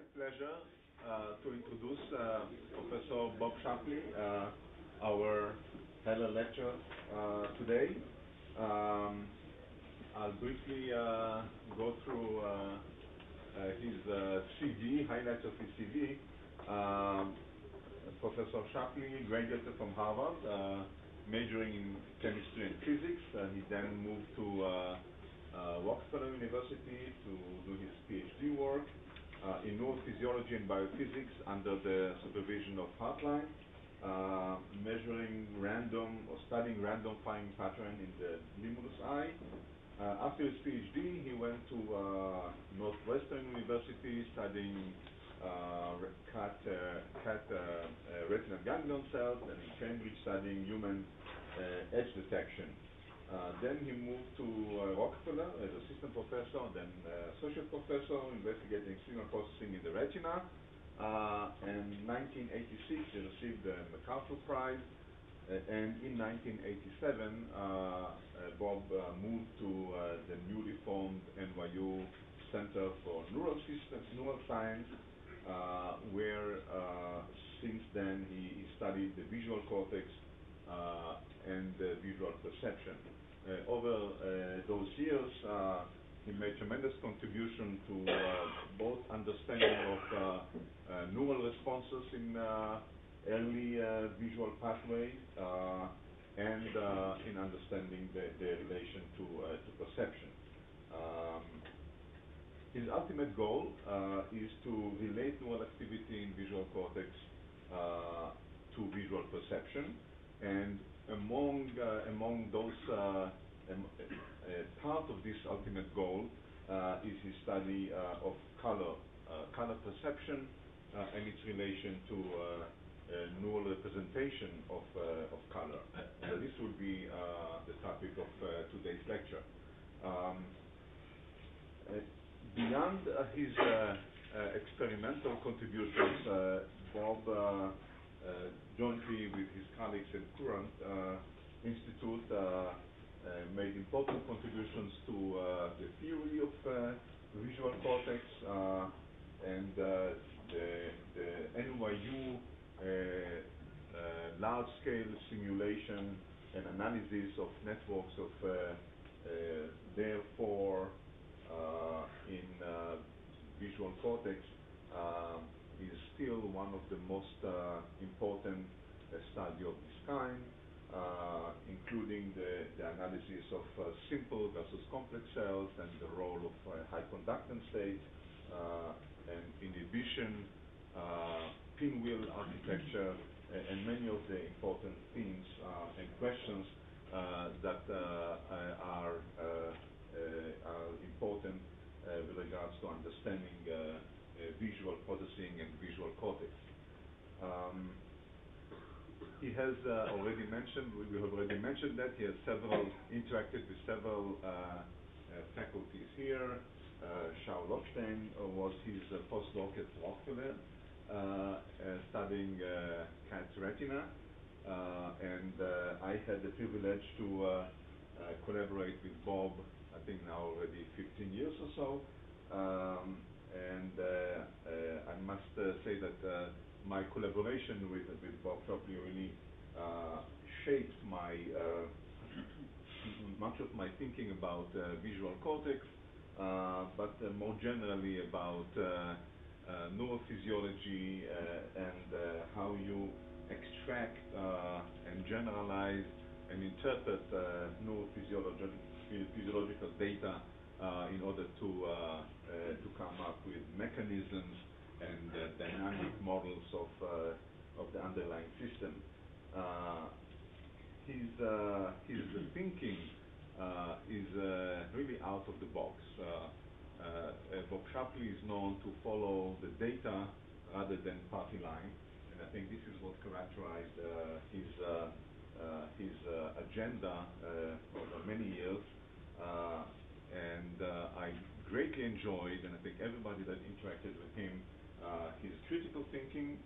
great pleasure to introduce Professor Bob Shapley, our Heller lecture today. I'll briefly go through his CV, highlights of his CV. Professor Shapley graduated from Harvard, majoring in chemistry and physics. He then moved to Rockefeller University to do his PhD work in neurophysiology and biophysics under the supervision of Hartline, measuring random or studying random finding pattern in the limulus eye. After his PhD, he went to Northwestern University studying retinal ganglion cells, and in Cambridge studying human edge detection. Then he moved to Rockefeller as assistant professor, then associate professor, investigating signal processing in the retina. In 1986, he received the MacArthur Prize, and in 1987, Bob moved to the newly formed NYU Center for Neuroscience, where since then he studied the visual cortex and the visual perception. Over those years, he made tremendous contribution to both understanding of neural responses in early visual pathways and in understanding the relation to perception. His ultimate goal is to relate neural activity in visual cortex to visual perception, and among those part of this ultimate goal is his study of color perception and its relation to neural representation of color. So this will be the topic of today's lecture. Beyond his experimental contributions, Bob jointly with his colleagues at Current Institute made important contributions to the theory of visual cortex, and the NYU large-scale simulation and analysis of networks of therefore in visual cortex is still one of the most important study of this kind, including the analysis of simple versus complex cells and the role of high conductance states and inhibition, pinwheel architecture, and many of the important themes and questions that are important with regards to understanding visual processing and visual cortex. He has already mentioned, we have already mentioned that he has interacted with several faculties here. Shaul Lockstein was his postdoc at Rockefeller, studying cat retina, and I had the privilege to collaborate with Bob, I think now already 15 years or so, and I must say that my collaboration with Bob Shapley really shaped my much of my thinking about visual cortex, but more generally about neurophysiology and how you extract and generalize and interpret neurophysiological data in order to come up with mechanisms and dynamic models of the underlying system. His thinking is really out of the box. Bob Shapley is known to follow the data rather than party line, and I think this is what characterized his agenda over many years. And I greatly enjoyed, and I think everybody that interacted with him, his critical thinking,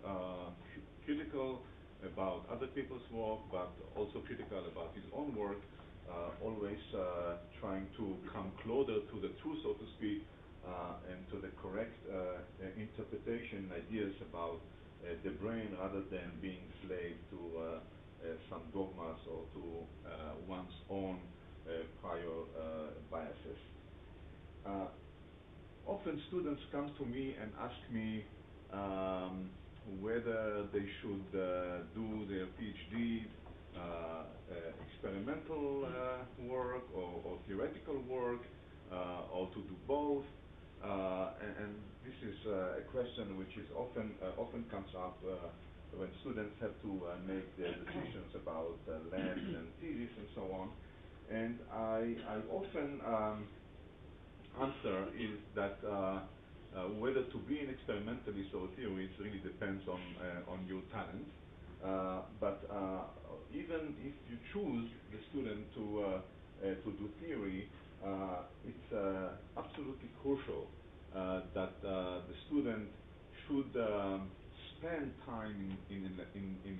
critical about other people's work, but also critical about his own work, always trying to come closer to the truth, so to speak, and to the correct interpretation, ideas about the brain, rather than being slave to some dogmas or to one's own prior biases. Often students come to me and ask me whether they should do their PhD experimental work or theoretical work, or to do both. And this is a question which is often comes up when students have to make their decisions about labs and thesis and so on. And I often answer is that whether to be an experimentalist or a theorist really depends on your talent. But even if you choose the student to do theory, it's absolutely crucial that the student should spend time in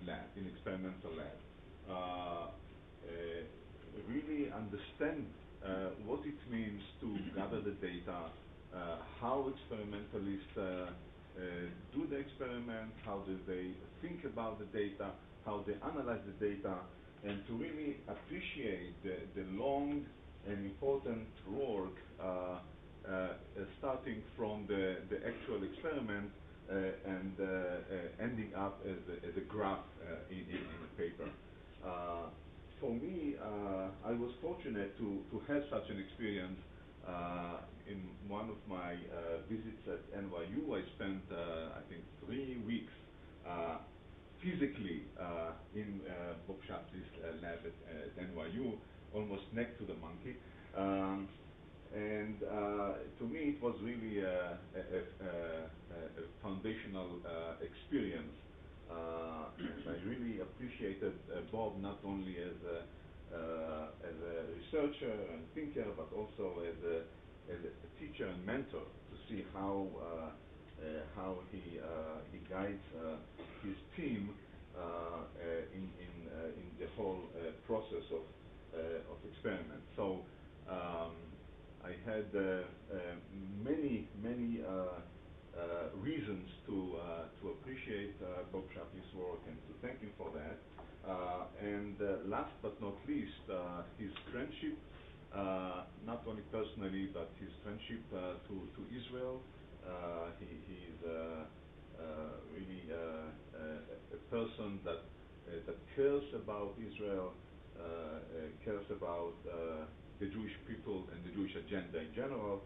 lab, in experimental lab. Really understand what it means to gather the data, how experimentalists do the experiment, how do they think about the data, how they analyze the data, and to really appreciate the long and important work starting from the actual experiment and ending up as a graph in the paper. For me, I was fortunate to have such an experience. In one of my visits at NYU, I spent, I think, 3 weeks physically in Bob Shapley's lab at NYU, almost next to the monkey. And to me, it was really a foundational experience. And I really appreciated Bob not only as a researcher and thinker, but also as a teacher and mentor, to see how he guides his team in the whole process of experiment. So I had many reasons to appreciate Bob Shapley's work and to thank him for that. And last but not least, his friendship, not only personally, but his friendship to Israel. He's really a person that cares about Israel, cares about the Jewish people and the Jewish agenda in general,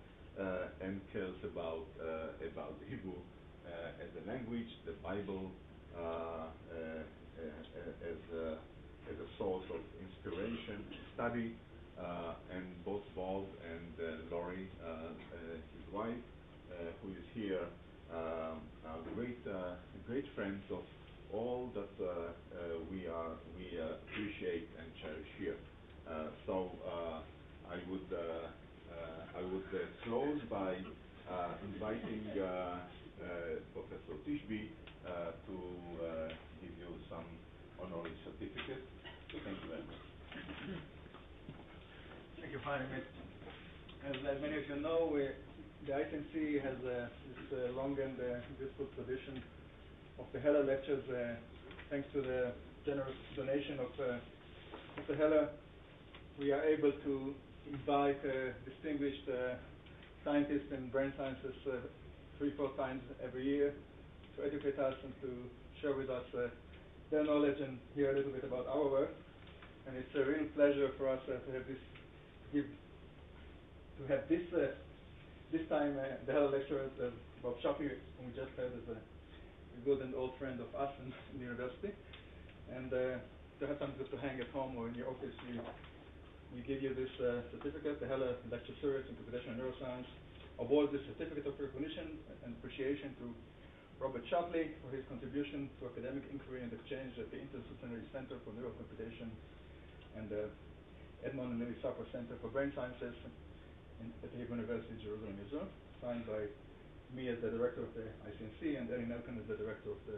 and cares about the Hebrew as a language, the Bible as a source of inspiration, study, and both Bob and Laurie, his wife, who is here, are great friends of all that we appreciate and cherish here. So I would close by inviting Professor Tishby to give you some honorary certificate. Thank you very much. Thank you, Chaim. As many of you know, the ICNC has this long and useful tradition of the Heller lectures. Thanks to the generous donation of the Heller, we are able to invite distinguished scientists in brain sciences 3-4 times every year to educate us and to share with us their knowledge and hear a little bit about our work. And it's a real pleasure for us to have this time the Heller lecturer, Bob Shapley, whom we just heard, is a good and old friend of us in the university, and to have something to hang at home or in your office. We give you this certificate, the Heller Lecture Series in Computational Neuroscience, award this certificate of recognition and appreciation to Robert Shapley for his contribution to academic inquiry and exchange at the Interdisciplinary Center for Neurocomputation and the Edmond and Lily Safra Center for Brain Sciences at the Hebrew University, Jerusalem, Israel, signed by me as the director of the ICNC and Erin Elkin as the director of the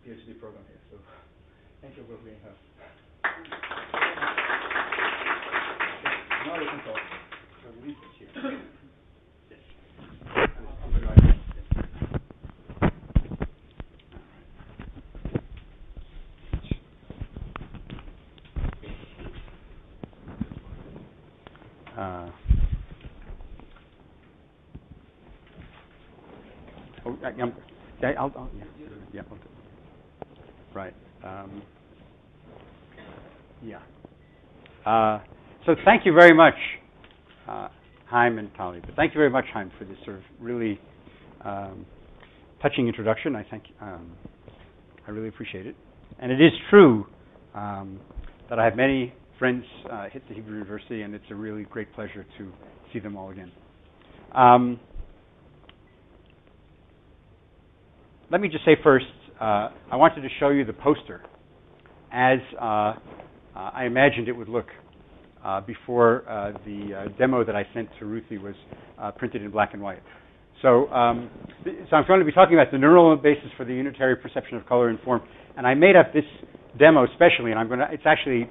PhD program here. So thank you for being here. Now we can talk. So we leave this here. Yes. I'll yeah. Right. So thank you very much, Chaim and Natalie. But thank you very much, Chaim, for this sort of really touching introduction. I really appreciate it. And it is true that I have many friends hit the Hebrew University, and it's a really great pleasure to see them all again. Let me just say first, I wanted to show you the poster as I imagined it would look before the demo that I sent to Ruthie was printed in black and white. So I'm going to be talking about the neural basis for the unitary perception of color and form. And I made up this demo especially, and it's actually,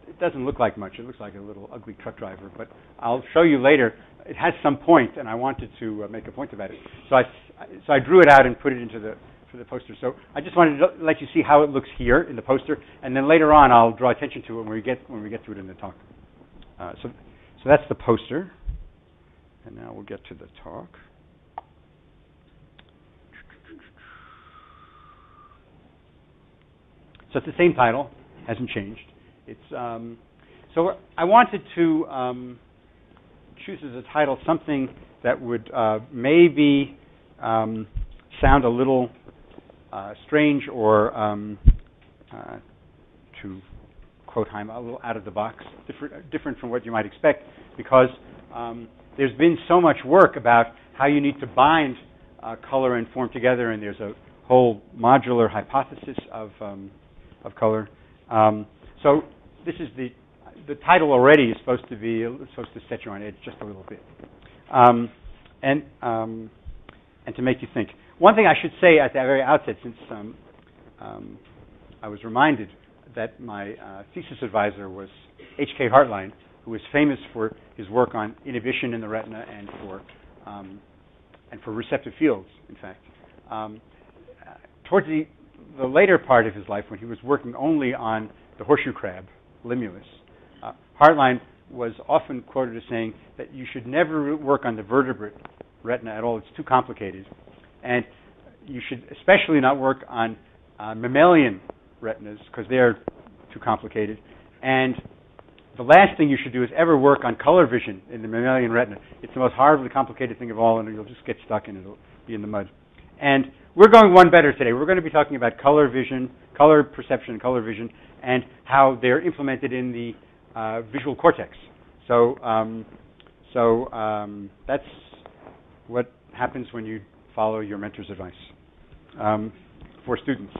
it doesn't look like much. It looks like a little ugly truck driver, but I'll show you later. It has some point, and I wanted to make a point about it. So I drew it out and put it into the poster. So I just wanted to let you see how it looks here in the poster, and then later on I'll draw attention to it when we get to it in the talk. So that's the poster, and now we'll get to the talk. So it's the same title, hasn't changed. It's so I wanted to choose as a title something that would maybe sound a little strange or, to quote Chaim, a little out of the box, different from what you might expect, because there's been so much work about how you need to bind color and form together, and there's a whole modular hypothesis of color. So this is the title already is supposed to set you on edge just a little bit, and to make you think. One thing I should say at the very outset, since I was reminded that my thesis advisor was H.K. Hartline, who was famous for his work on inhibition in the retina and for receptive fields, in fact. Towards the later part of his life, when he was working only on the horseshoe crab, Limulus, Hartline was often quoted as saying that you should never work on the vertebrate retina at all. It's too complicated. And you should especially not work on mammalian retinas because they're too complicated. And the last thing you should do is ever work on color vision in the mammalian retina. It's the most horribly complicated thing of all, and you'll just get stuck and it'll be in the mud. And we're going one better today. We're going to be talking about color vision, color perception, color vision, and how they're implemented in the visual cortex. So that's what happens when you follow your mentor's advice for students.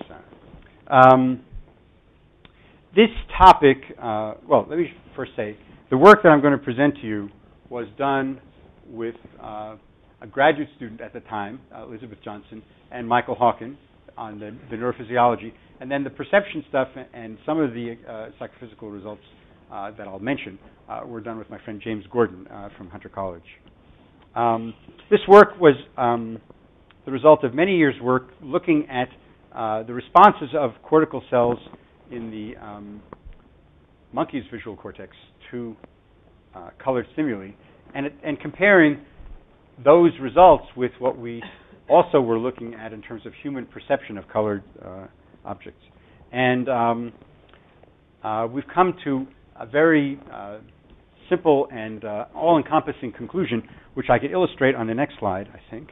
This topic, well, let me first say, the work that I'm going to present to you was done with a graduate student at the time, Elizabeth Johnson, and Michael Hawken on the neurophysiology. And then the perception stuff and some of the psychophysical results that I'll mention were done with my friend James Gordon from Hunter College. This work was the result of many years' work looking at the responses of cortical cells in the monkey's visual cortex to colored stimuli, and comparing those results with what we also were looking at in terms of human perception of colored objects. And we've come to a very simple and all-encompassing conclusion, which I could illustrate on the next slide, I think,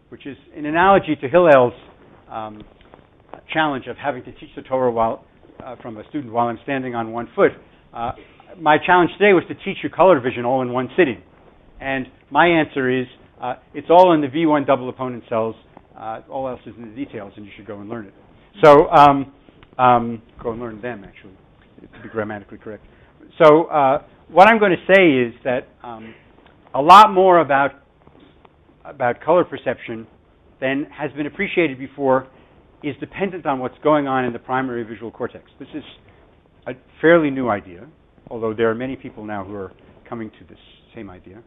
which is an analogy to Hillel's challenge of having to teach the Torah from a student while I'm standing on one foot. My challenge today was to teach you color vision all in one sitting. And my answer is, it's all in the V1 double opponent cells. All else is in the details, and you should go and learn it. So go and learn them, actually, to be grammatically correct. So what I'm going to say is that a lot more about color perception than has been appreciated before is dependent on what's going on in the primary visual cortex. This is a fairly new idea, although there are many people now who are coming to this same idea.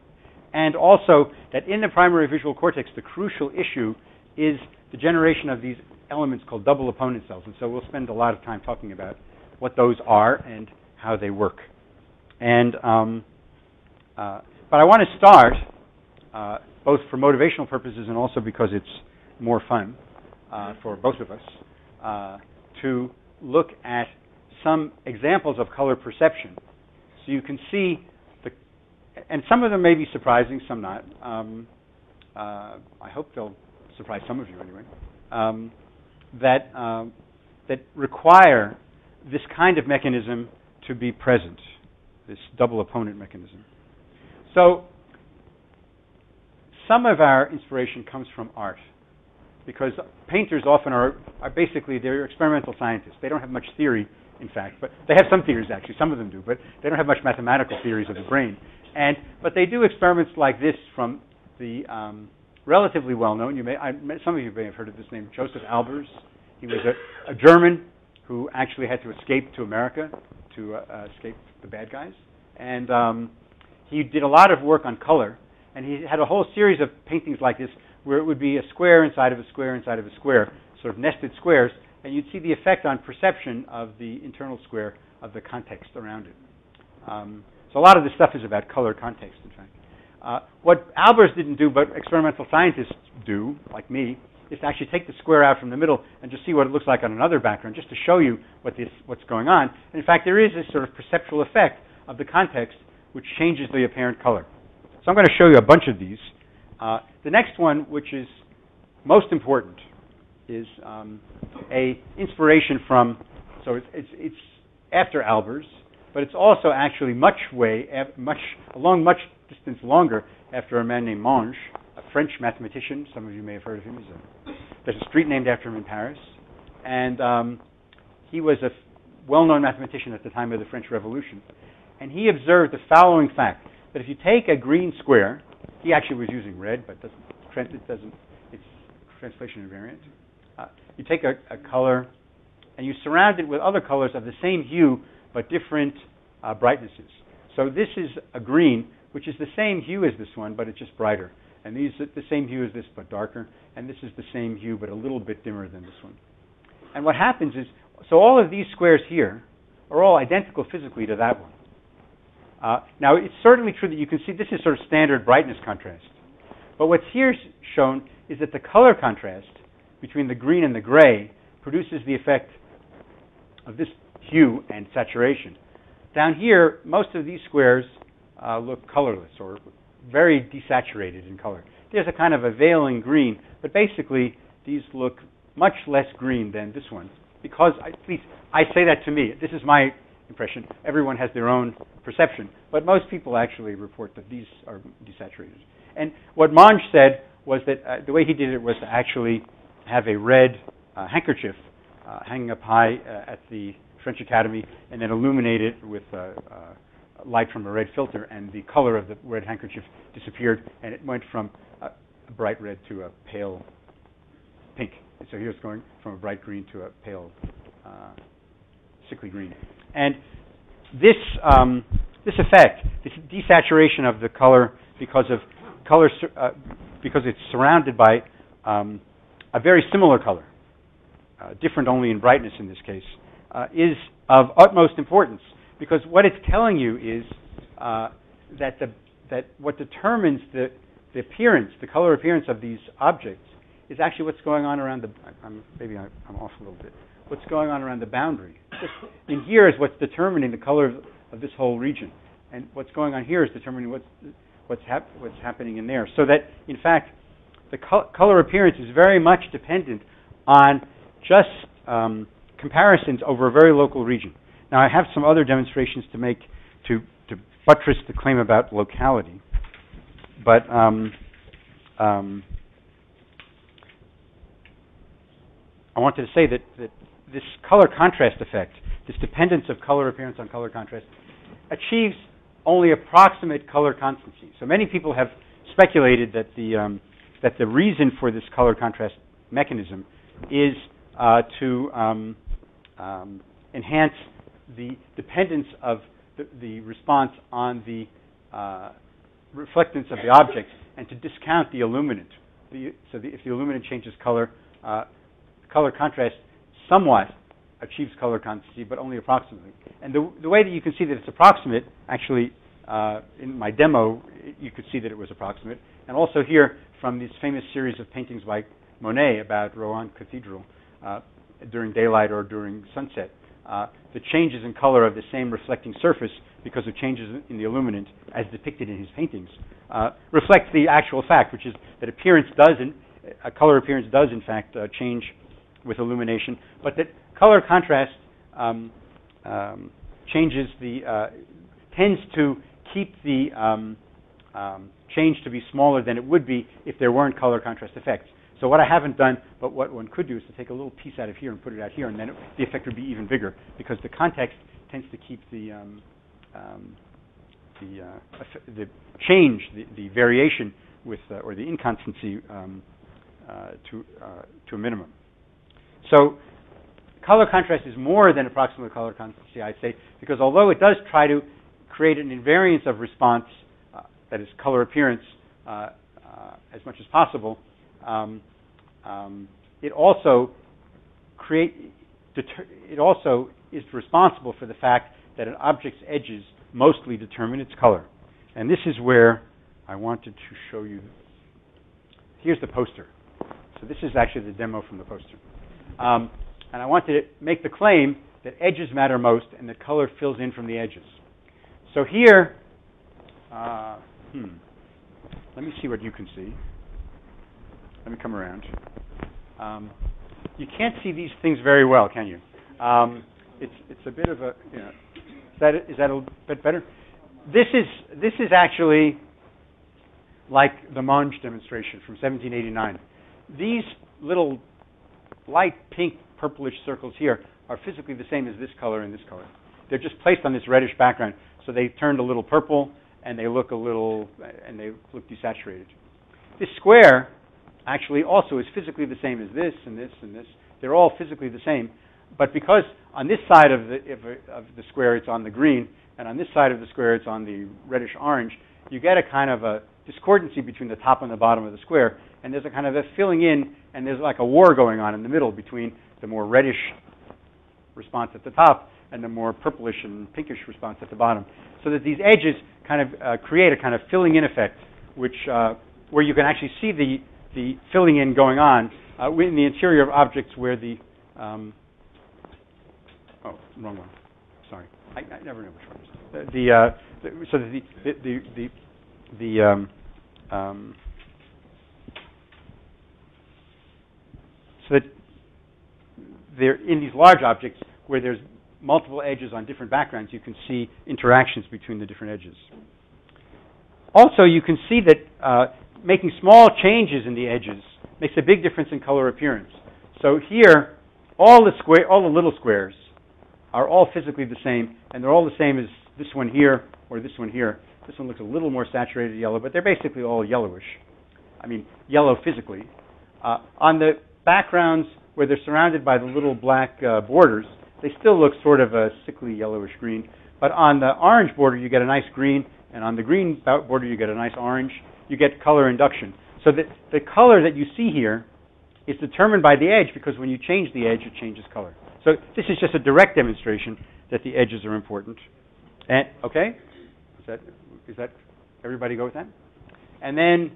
And also that in the primary visual cortex, the crucial issue is the generation of these elements called double opponent cells. And so we'll spend a lot of time talking about what those are and how they work. And but I want to start, both for motivational purposes and also because it's more fun for both of us, to look at some examples of color perception. So you can see, and some of them may be surprising, some not. I hope they'll surprise some of you anyway, that require this kind of mechanism to be present, this double opponent mechanism. So some of our inspiration comes from art, because painters often are basically, they're experimental scientists. They don't have much theory, in fact, but they have some theories actually, some of them do, but they don't have much mathematical theories of the brain. But they do experiments like this from the relatively well-known, some of you may have heard of this name, Josef Albers. He was a German who actually had to escape to America to escape the bad guys. And he did a lot of work on color, and he had a whole series of paintings like this where it would be a square inside of a square inside of a square, sort of nested squares, and you'd see the effect on perception of the internal square of the context around it. So a lot of this stuff is about color context, in fact. What Albers didn't do, but experimental scientists do, like me, is to actually take the square out from the middle and just see what it looks like on another background, just to show you what's going on. And in fact, there is this sort of perceptual effect of the context which changes the apparent color. So I'm going to show you a bunch of these. The next one, which is most important, is a inspiration from, so it's after Albers, but it's also actually much distance longer after a man named Monge, a French mathematician. Some of you may have heard of him. There's a street named after him in Paris. And he was a well-known mathematician at the time of the French Revolution. And he observed the following fact, that if you take a green square, he actually was using red, but it's translation invariant. You take a color, and you surround it with other colors of the same hue, but different brightnesses. So this is a green, which is the same hue as this one, but it's just brighter. And these are the same hue as this, but darker. And this is the same hue, but a little bit dimmer than this one. And what happens is, so all of these squares here are all identical physically to that one. Now, it's certainly true that you can see this is sort of standard brightness contrast. But what's here shown is that the color contrast between the green and the gray produces the effect of this hue and saturation. Down here, most of these squares look colorless or very desaturated in color. There's a kind of a veiling green, but basically these look much less green than this one. Because, at least I say that to me, this is my impression. Everyone has their own perception, but most people actually report that these are desaturated. And what Monge said was that the way he did it was to actually have a red handkerchief hanging up high at the French Academy, and then illuminate it with light from a red filter, and the color of the red handkerchief disappeared, and it went from a bright red to a pale pink. So here it's going from a bright green to a pale sickly green. And this effect, this desaturation of the color because it's surrounded by a very similar color, different only in brightness in this case, is of utmost importance, because what it's telling you is that what determines the appearance, the color appearance of these objects, is actually what's going on around the. Maybe I'm off a little bit. What's going on around the boundary? Just in here is what's determining the color of this whole region, and what's going on here is determining what's happening in there. So that in fact, the color appearance is very much dependent on just comparisons over a very local region. Now, I have some other demonstrations to make to buttress the claim about locality, but I wanted to say that this color contrast effect, this dependence of color appearance on color contrast, achieves only approximate color constancy. So many people have speculated that the reason for this color contrast mechanism is to enhance the dependence of the response on the reflectance of the object, and to discount the illuminant. If the illuminant changes color, color contrast somewhat achieves color constancy, but only approximately. And the way that you can see that it's approximate, actually, in my demo, you could see that it was approximate. And also here, from this famous series of paintings by Monet about Rouen Cathedral, during daylight or during sunset, the changes in color of the same reflecting surface, because of changes in the illuminant, as depicted in his paintings, reflects the actual fact, which is that color appearance does, in fact, change with illumination, but that color contrast tends to keep the change to be smaller than it would be if there weren't color contrast effects. So what I haven't done, but what one could do, is to take a little piece out of here and put it out here, and then the effect would be even bigger, because the context tends to keep the change, the variation with, or the inconstancy to a minimum. So color contrast is more than approximate color constancy, I'd say, because although it does try to create an invariance of response, that is color appearance, as much as possible, it also is responsible for the fact that an object's edges mostly determine its color. And this is where I wanted to show you. Here's the poster. So this is actually the demo from the poster. And I wanted to make the claim that edges matter most and that color fills in from the edges. So here, let me see what you can see. Let me come around. You can't see these things very well, can you? It's a bit of a, is that a bit better? This is actually like the Monge demonstration from 1789. These little light pink purplish circles here are physically the same as this color and this color. They're just placed on this reddish background, so they turned a little purple and they look desaturated. This square actually also is physically the same as this and this and this. They're all physically the same, but because on this side of the square it's on the green, and on this side of the square it's on the reddish orange, you get a kind of a discordancy between the top and the bottom of the square, and there's a kind of a filling in, and there's like a war going on in the middle between the more reddish response at the top and the more purplish and pinkish response at the bottom, so that these edges kind of create a kind of filling in effect, which where you can actually see the filling in going on in the interior of objects where the wrong one. Sorry, I never know which one it is. So that they're in these large objects where there's multiple edges on different backgrounds, you can see interactions between the different edges. Also, you can see that making small changes in the edges makes a big difference in color appearance. So here, all the little squares are all physically the same, and they're all the same as this one here or this one here. This one looks a little more saturated yellow, but they're basically all yellowish. I mean, yellow physically. On the backgrounds where they're surrounded by the little black borders, they still look sort of a sickly yellowish green. But on the orange border, you get a nice green, and on the green border, you get a nice orange. You get color induction. So the color that you see here is determined by the edge, because when you change the edge, it changes color. So this is just a direct demonstration that the edges are important. And okay, is that everybody go with that? And then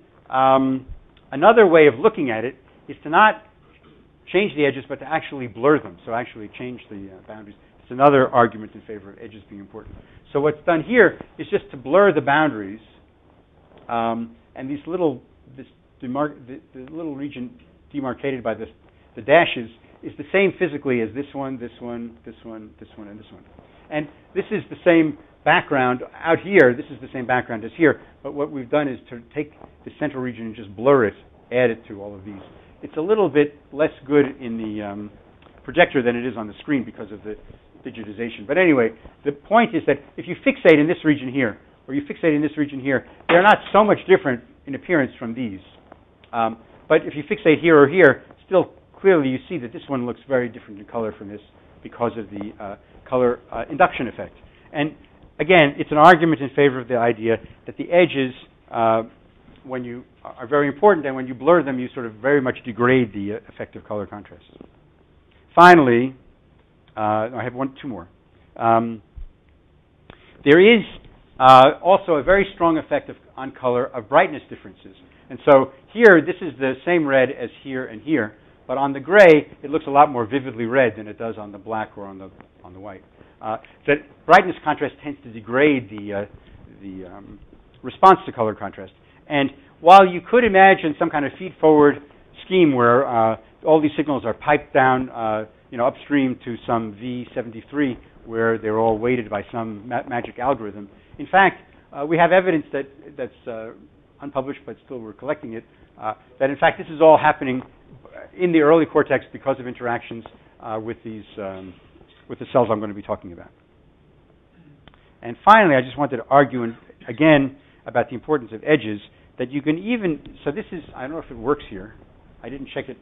another way of looking at it is to not change the edges, but to actually blur them. So actually change the boundaries. It's another argument in favor of edges being important. So what's done here is just to blur the boundaries, and the little region demarcated by the dashes is the same physically as this one, this one, this one, this one, and this one. And this is the same background out here. This is the same background as here. But what we've done is to take the central region and just blur it, add it to all of these. It's a little bit less good in the projector than it is on the screen because of the digitization. But anyway, the point is that if you fixate in this region here, or you fixate in this region here, they're not so much different in appearance from these. But if you fixate here or here, still clearly you see that this one looks very different in color from this because of the color induction effect. And again, it's an argument in favor of the idea that the edges, when you are very important, and when you blur them, you sort of very much degrade the effect of color contrast. Finally, I have two more. There is also a very strong effect on color of brightness differences. And so here, this is the same red as here and here, but on the gray, it looks a lot more vividly red than it does on the black or on the white. That brightness contrast tends to degrade the response to color contrast. And while you could imagine some kind of feed-forward scheme where all these signals are piped down, upstream to some V73, where they're all weighted by some magic algorithm, in fact, we have evidence that's unpublished, but still we're collecting it, that in fact this is all happening in the early cortex because of interactions with the cells I'm going to be talking about. And finally, I just wanted to argue again about the importance of edges, that you can even, so this is, I don't know if it works here. I didn't check it.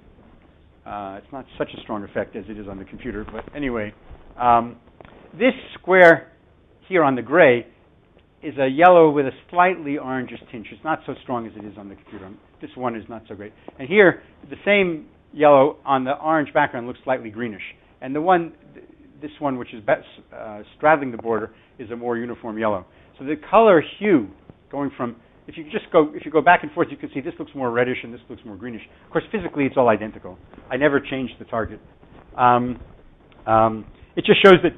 It's not such a strong effect as it is on the computer, but anyway, this square here on the gray is a yellow with a slightly orangish tinge. It's not so strong as it is on the computer. This one is not so great. And here, the same yellow on the orange background looks slightly greenish. And this one, which is straddling the border, is a more uniform yellow. So the color hue going from, if you go back and forth, you can see this looks more reddish and this looks more greenish. Of course, physically, it's all identical. I never changed the target. It just shows that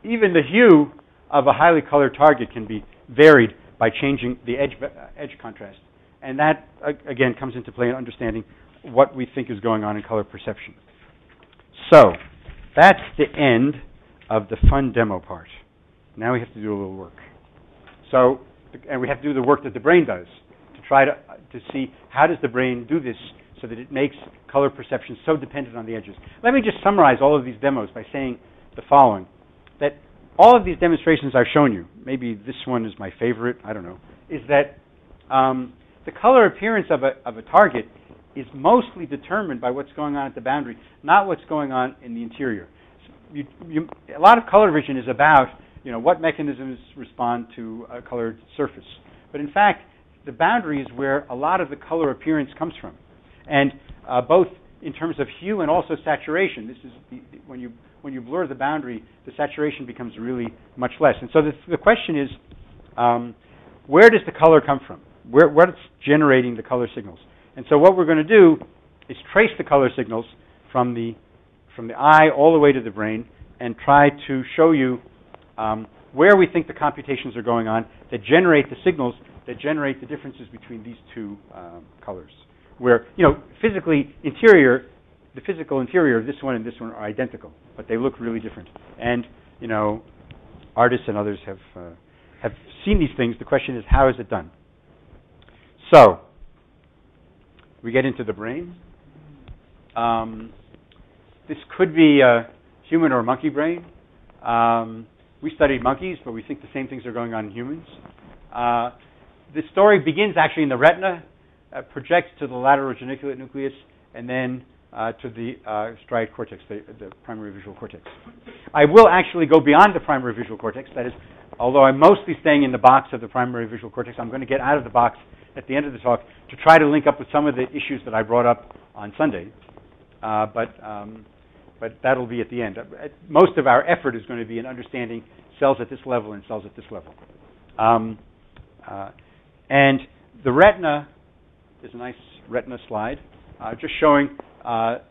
even the hue of a highly colored target can be varied by changing the edge contrast. And that, again, comes into play in understanding what we think is going on in color perception. So that's the end of the fun demo part. Now we have to do a little work. And we have to do the work that the brain does to try to see how does the brain do this so that it makes color perception so dependent on the edges. Let me just summarize all of these demos by saying the following, that all of these demonstrations I've shown you, maybe this one is my favorite, I don't know, is that the color appearance of a target is mostly determined by what's going on at the boundary, not what's going on in the interior. A lot of color vision is about what mechanisms respond to a colored surface. But in fact, the boundary is where a lot of the color appearance comes from. And both in terms of hue and also saturation, this is when you blur the boundary, the saturation becomes really much less. And so the question is, where does the color come from? What's generating the color signals? And so what we're going to do is trace the color signals from the eye all the way to the brain and try to show you where we think the computations are going on that generate the signals that generate the differences between these two colors. Where, physically interior, the physical interior of this one and this one are identical, but they look really different. And, artists and others have seen these things. The question is, how is it done? So, we get into the brain. This could be a human or monkey brain. We studied monkeys, but we think the same things are going on in humans. The story begins actually in the retina, projects to the lateral geniculate nucleus, and then to the striate cortex, the primary visual cortex. I will actually go beyond the primary visual cortex. That is, although I'm mostly staying in the box of the primary visual cortex, I'm going to get out of the box at the end of the talk to try to link up with some of the issues that I brought up on Sunday. But that'll be at the end. Most of our effort is going to be in understanding cells at this level and cells at this level. And the retina, there's a nice retina slide, just showing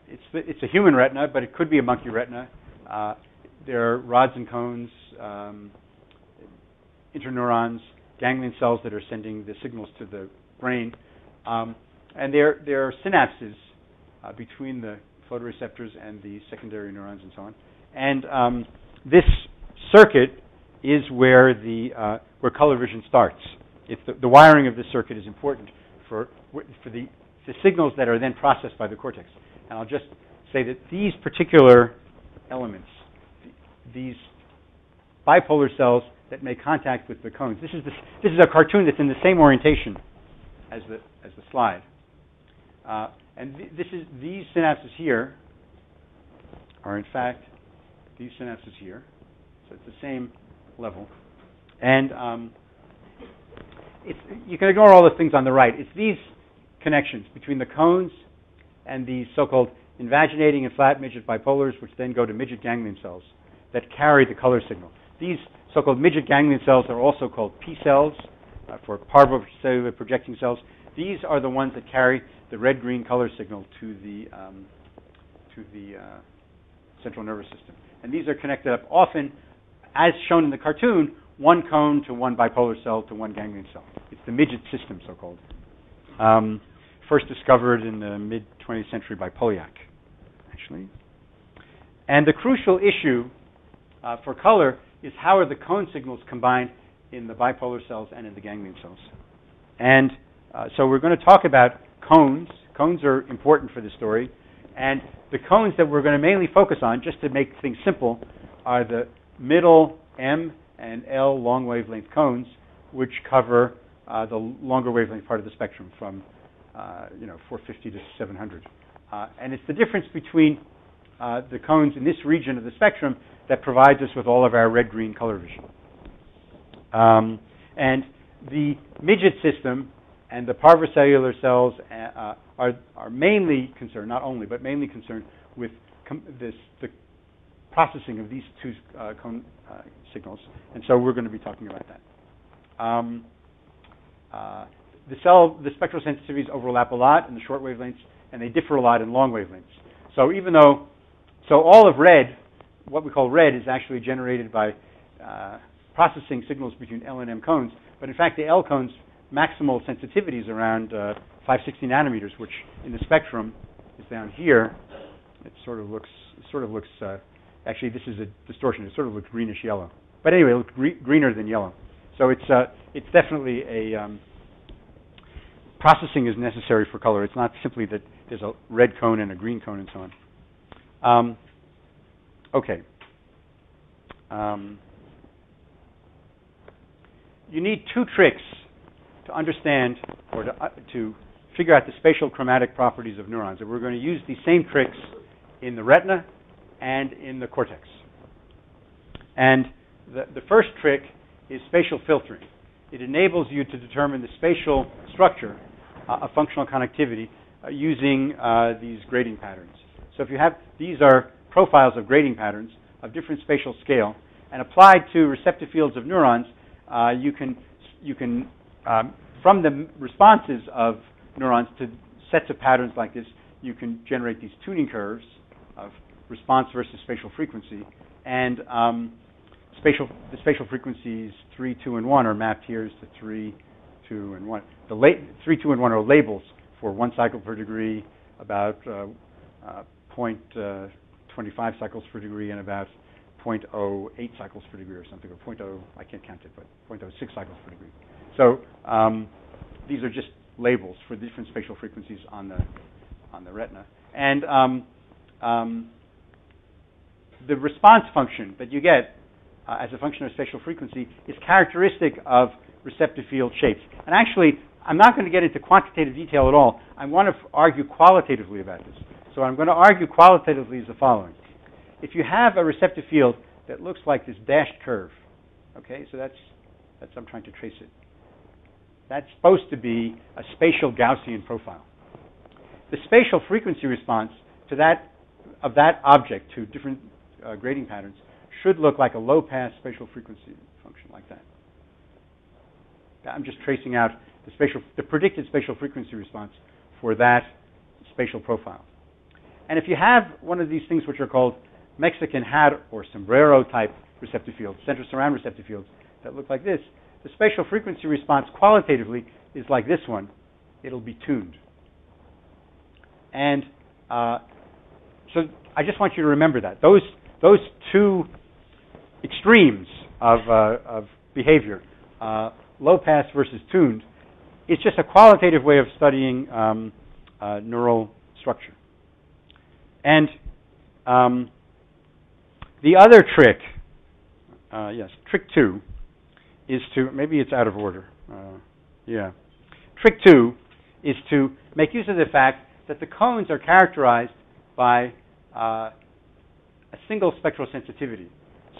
it's a human retina, but it could be a monkey retina. There are rods and cones, interneurons, ganglion cells that are sending the signals to the brain. And there are synapses between the photoreceptors and the secondary neurons and so on. And this circuit is where where color vision starts. It's the wiring of this circuit is important for the signals that are then processed by the cortex. And I'll just say that these particular elements, these bipolar cells that make contact with the cones, this is a cartoon that's in the same orientation as the slide. And these synapses here are in fact these synapses here. So it's the same level. And you can ignore all the things on the right. It's these connections between the cones and the so-called invaginating and flat midget bipolars, which then go to midget ganglion cells. that carry the color signal. These so-called midget ganglion cells are also called P cells, for parvocellular projecting cells. These are the ones that carry the red-green color signal to the central nervous system. And these are connected up often, as shown in the cartoon, one cone to one bipolar cell to one ganglion cell. It's the midget system, so-called. First discovered in the mid-20th century by Polyak, actually. And the crucial issue for color is how are the cone signals combined in the bipolar cells and in the ganglion cells. And so we're going to talk about cones. Cones are important for the story. And the cones that we're going to mainly focus on, just to make things simple, are the middle M and L long wavelength cones, which cover the longer wavelength part of the spectrum from 450 to 700. And it's the difference between the cones in this region of the spectrum that provides us with all of our red-green color vision. And the midget system and the parvocellular cells are mainly concerned, not only, but mainly concerned with the processing of these two cone signals. And so we're going to be talking about that. The spectral sensitivities overlap a lot in the short wavelengths, and they differ a lot in long wavelengths. So all of red, what we call red, is actually generated by processing signals between L and M cones. But in fact, the L cones' maximal sensitivity is around 560 nanometers, which in the spectrum is down here. It sort of looks. Actually, this is a distortion. It sort of looks greenish yellow. But anyway, it looks greener than yellow. So it's definitely a processing is necessary for color. It's not simply that there's a red cone and a green cone and so on. Okay. You need two tricks to understand or to figure out the spatial chromatic properties of neurons. And we're going to use these same tricks in the retina and in the cortex. And the first trick is spatial filtering. It enables you to determine the spatial structure of functional connectivity using these grading patterns. So if you have, these are profiles of grading patterns of different spatial scale, and applied to receptive fields of neurons, you can from the responses of neurons to sets of patterns like this, you can generate these tuning curves of response versus spatial frequency, and the spatial frequencies 3, 2, and 1 are mapped here as to 3, 2, and 1. The 3, 2, and 1 are labels for 1 cycle per degree, about 0.25 cycles per degree, and about 0.08 cycles per degree or something, or 0.0, I can't count it, but 0.06 cycles per degree. So these are just labels for different spatial frequencies on the retina. And the response function that you get as a function of spatial frequency is characteristic of receptive field shapes. And actually, I'm not going to get into quantitative detail at all. I want to argue qualitatively about this. So what I'm going to argue qualitatively is the following. If you have a receptive field that looks like this dashed curve, okay, so that's I'm trying to trace it. That's supposed to be a spatial Gaussian profile. The spatial frequency response to that object to different grading patterns should look like a low-pass spatial frequency function like that. I'm just tracing out the predicted spatial frequency response for that spatial profile. And if you have one of these things which are called Mexican hat or sombrero type receptive fields, center surround receptive fields that look like this, the spatial frequency response qualitatively is like this one. It'll be tuned. And so I just want you to remember that. Those two extremes of behavior, low pass versus tuned, it's just a qualitative way of studying neural structure. And the other trick, trick 2, is to, maybe it's out of order. Trick 2 is to make use of the fact that the cones are characterized by a single spectral sensitivity.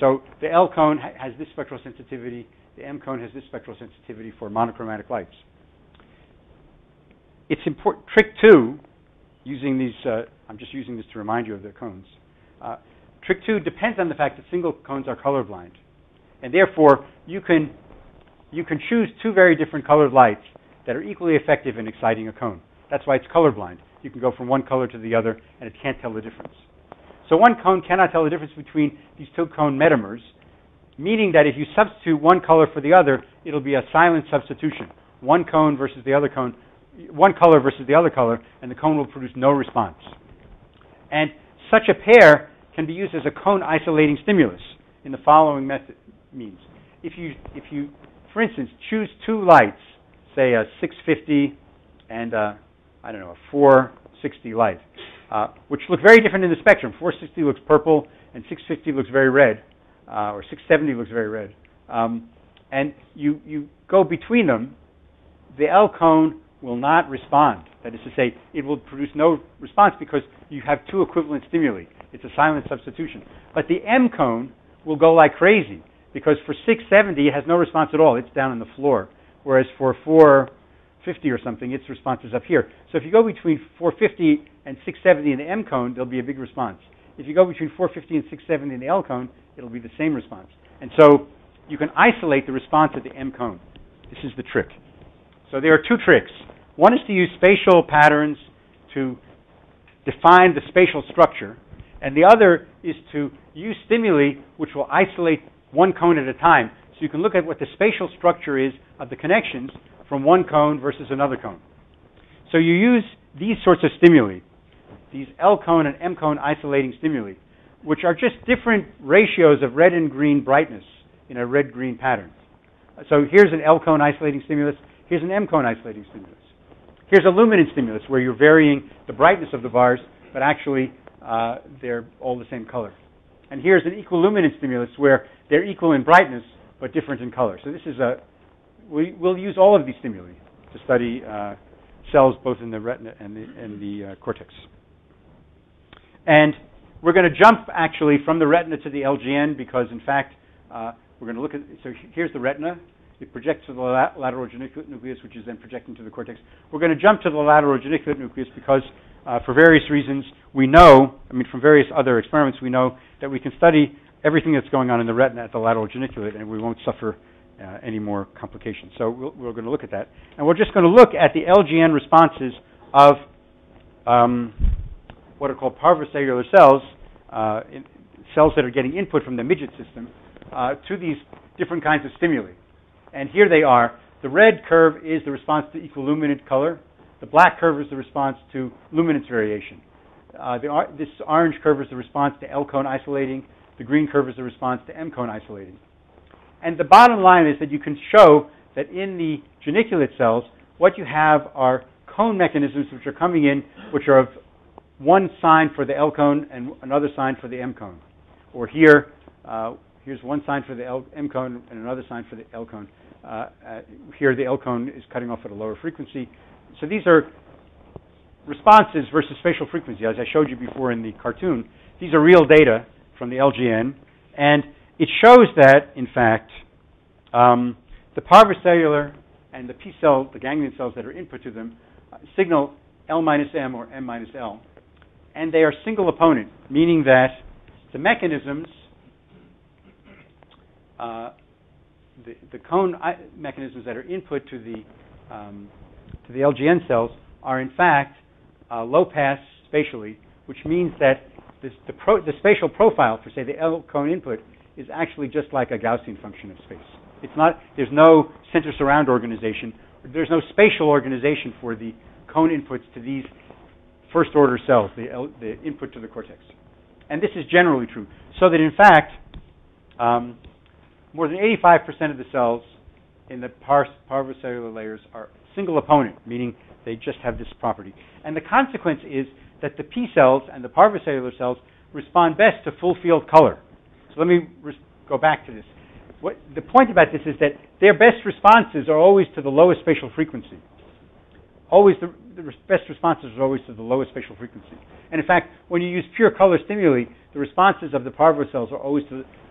So the L cone has this spectral sensitivity, the M cone has this spectral sensitivity for monochromatic lights. It's important, trick 2, using these, I'm just using this to remind you of the cones. Trick 2 depends on the fact that single cones are colorblind. And therefore, you can choose two very different colored lights that are equally effective in exciting a cone. That's why it's colorblind. You can go from one color to the other, and it can't tell the difference. So one cone cannot tell the difference between these two cone metamers, meaning that if you substitute one color for the other, it'll be a silent substitution. One cone versus the other cone, one color versus the other color, and the cone will produce no response. And such a pair can be used as a cone isolating stimulus in the following method means. If you, for instance, choose two lights, say a 650 and a 460 light, which look very different in the spectrum. 460 looks purple, and 650 looks very red, or 670 looks very red. And you go between them, the L cone will not respond. That is to say, it will produce no response because you have two equivalent stimuli. It's a silent substitution. But the M cone will go like crazy because for 670, it has no response at all. It's down on the floor. Whereas for 450 or something, its response is up here. So if you go between 450 and 670 in the M cone, there'll be a big response. If you go between 450 and 670 in the L cone, it'll be the same response. And so you can isolate the response at the M cone. This is the trick. So there are two tricks. One is to use spatial patterns to define the spatial structure, and the other is to use stimuli which will isolate one cone at a time. So you can look at what the spatial structure is of the connections from one cone versus another cone. So you use these sorts of stimuli, these L cone and M cone isolating stimuli, which are just different ratios of red and green brightness in a red-green pattern. So here's an L cone isolating stimulus. Here's an M cone isolating stimulus. Here's a luminance stimulus where you're varying the brightness of the bars, but actually they're all the same color. And here's an equiluminance stimulus where they're equal in brightness, but different in color. So this is we'll use all of these stimuli to study cells both in the retina and the cortex. And we're going to jump actually from the retina to the LGN because in fact we're going to look at, so here's the retina. It projects to the lateral geniculate nucleus, which is then projecting to the cortex. We're going to jump to the lateral geniculate nucleus because for various reasons we know, from various other experiments, we know that we can study everything that's going on in the retina at the lateral geniculate and we won't suffer any more complications. So we're going to look at that. And we're just going to look at the LGN responses of what are called parvocellular cells, cells that are getting input from the midget system to these different kinds of stimuli. And here they are. The red curve is the response to equiluminant color. The black curve is the response to luminance variation. This orange curve is the response to L cone isolating. The green curve is the response to M cone isolating. And the bottom line is that you can show that in the geniculate cells, what you have are cone mechanisms which are coming in, which are of one sign for the L cone and another sign for the M cone. Or here, here's one sign for the M cone and another sign for the L cone. Here the L cone is cutting off at a lower frequency. So these are responses versus spatial frequency. As I showed you before in the cartoon, these are real data from the LGN. And it shows that, in fact, the parvocellular and the P cell, the ganglion cells that are input to them, signal L minus M or M minus L. And they are single opponent, meaning that the mechanisms, the cone mechanisms that are input to the LGN cells are in fact low pass spatially, which means that the spatial profile for, say, the L cone input is actually just like a Gaussian function of space. It's not. There's no center surround organization. There's no spatial organization for the cone inputs to these first order cells, the input to the cortex. And this is generally true. So that in fact, more than 85% of the cells in the parvocellular layers are single opponent, meaning they just have this property. And the consequence is that the P cells and the parvocellular cells respond best to full field color. So let me go back to this. The point about this is that their best responses are always to the lowest spatial frequency. Always the best responses are always to the lowest spatial frequency. And in fact, when you use pure color stimuli, the responses of the parvo cells are always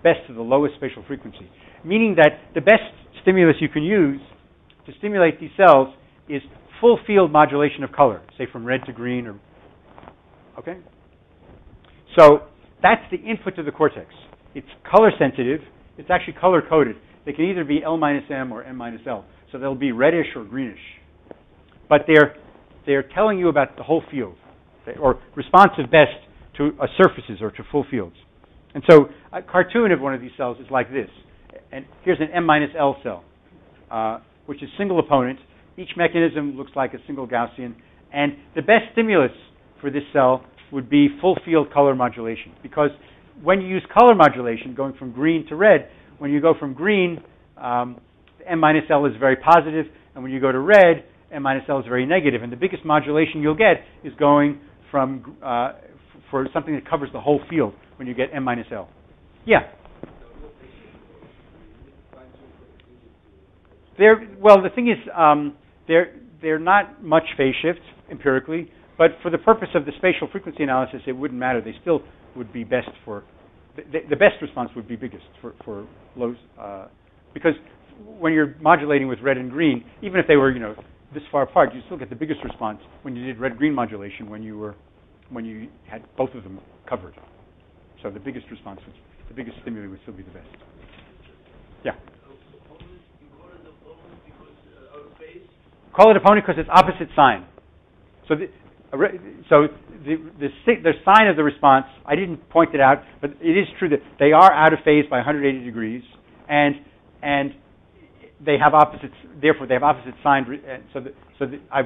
best to the lowest spatial frequency. Meaning that the best stimulus you can use to stimulate these cells is full field modulation of color, say from red to green. Okay? So that's the input to the cortex. It's color sensitive. It's actually color coded. They can either be L minus M or M minus L. So they'll be reddish or greenish. But they're telling you about the whole field, or responsive best to surfaces or to full fields. And so a cartoon of one of these cells is like this. And here's an M minus L cell, which is single opponent. Each mechanism looks like a single Gaussian. And the best stimulus for this cell would be full field color modulation. Because when you use color modulation, going from green to red, when you go from green, M minus L is very positive, and when you go to red, M minus L is very negative. And the biggest modulation you'll get is going from for something that covers the whole field when you get M minus L. Yeah. The thing is, they're not much phase shift empirically, but for the purpose of the spatial frequency analysis, it wouldn't matter. They still would be best for the best response would be biggest for lows, because when you're modulating with red and green, even if they were this far apart, you still get the biggest response when you did red-green modulation when you had both of them covered. So the biggest response, the biggest stimuli would still be the best. Yeah. Call it opponent because it's opposite sign. So the sign of the response, I didn't point it out, but it is true that they are out of phase by 180 degrees, and they have opposites. Therefore, they have opposite sign. I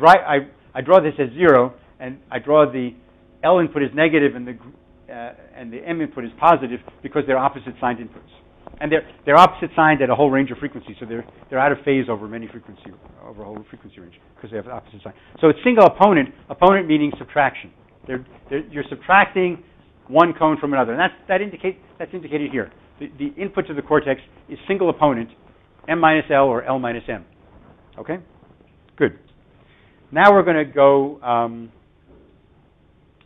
draw this as 0, and I draw the L input is negative and the M input is positive because they're opposite signed inputs. And they're opposite signed at a whole range of frequencies, so they're out of phase over a whole frequency range because they have opposite sign. So it's single opponent meaning subtraction. You're subtracting one cone from another, and that's indicated here. The input to the cortex is single opponent, M minus L or L minus M. Okay, good. Now we're going to go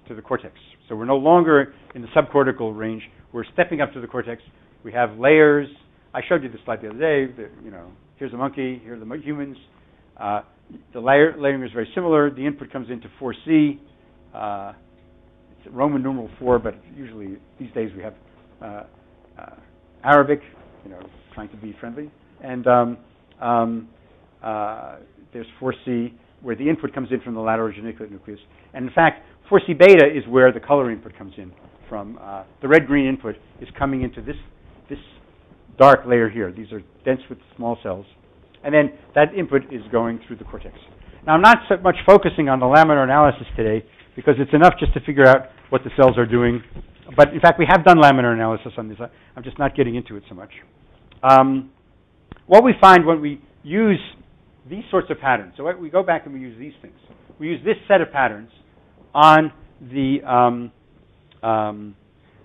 to the cortex. So we're no longer in the subcortical range. We're stepping up to the cortex. We have layers. I showed you this slide the other day. Here's a monkey. Here are the humans. The layering is very similar. The input comes into 4C. It's Roman numeral 4, but usually these days we have Arabic, trying to be friendly. And there's 4C, where the input comes in from the lateral geniculate nucleus. And in fact, 4C beta is where the color input comes in from. The red-green input is coming into this dark layer here. These are dense with small cells. And then that input is going through the cortex. Now, I'm not so much focusing on the laminar analysis today because it's enough just to figure out what the cells are doing. But in fact, we have done laminar analysis on this. I'm just not getting into it so much. What we find when we use these sorts of patterns, so we go back and we use these things. We use this set of patterns on the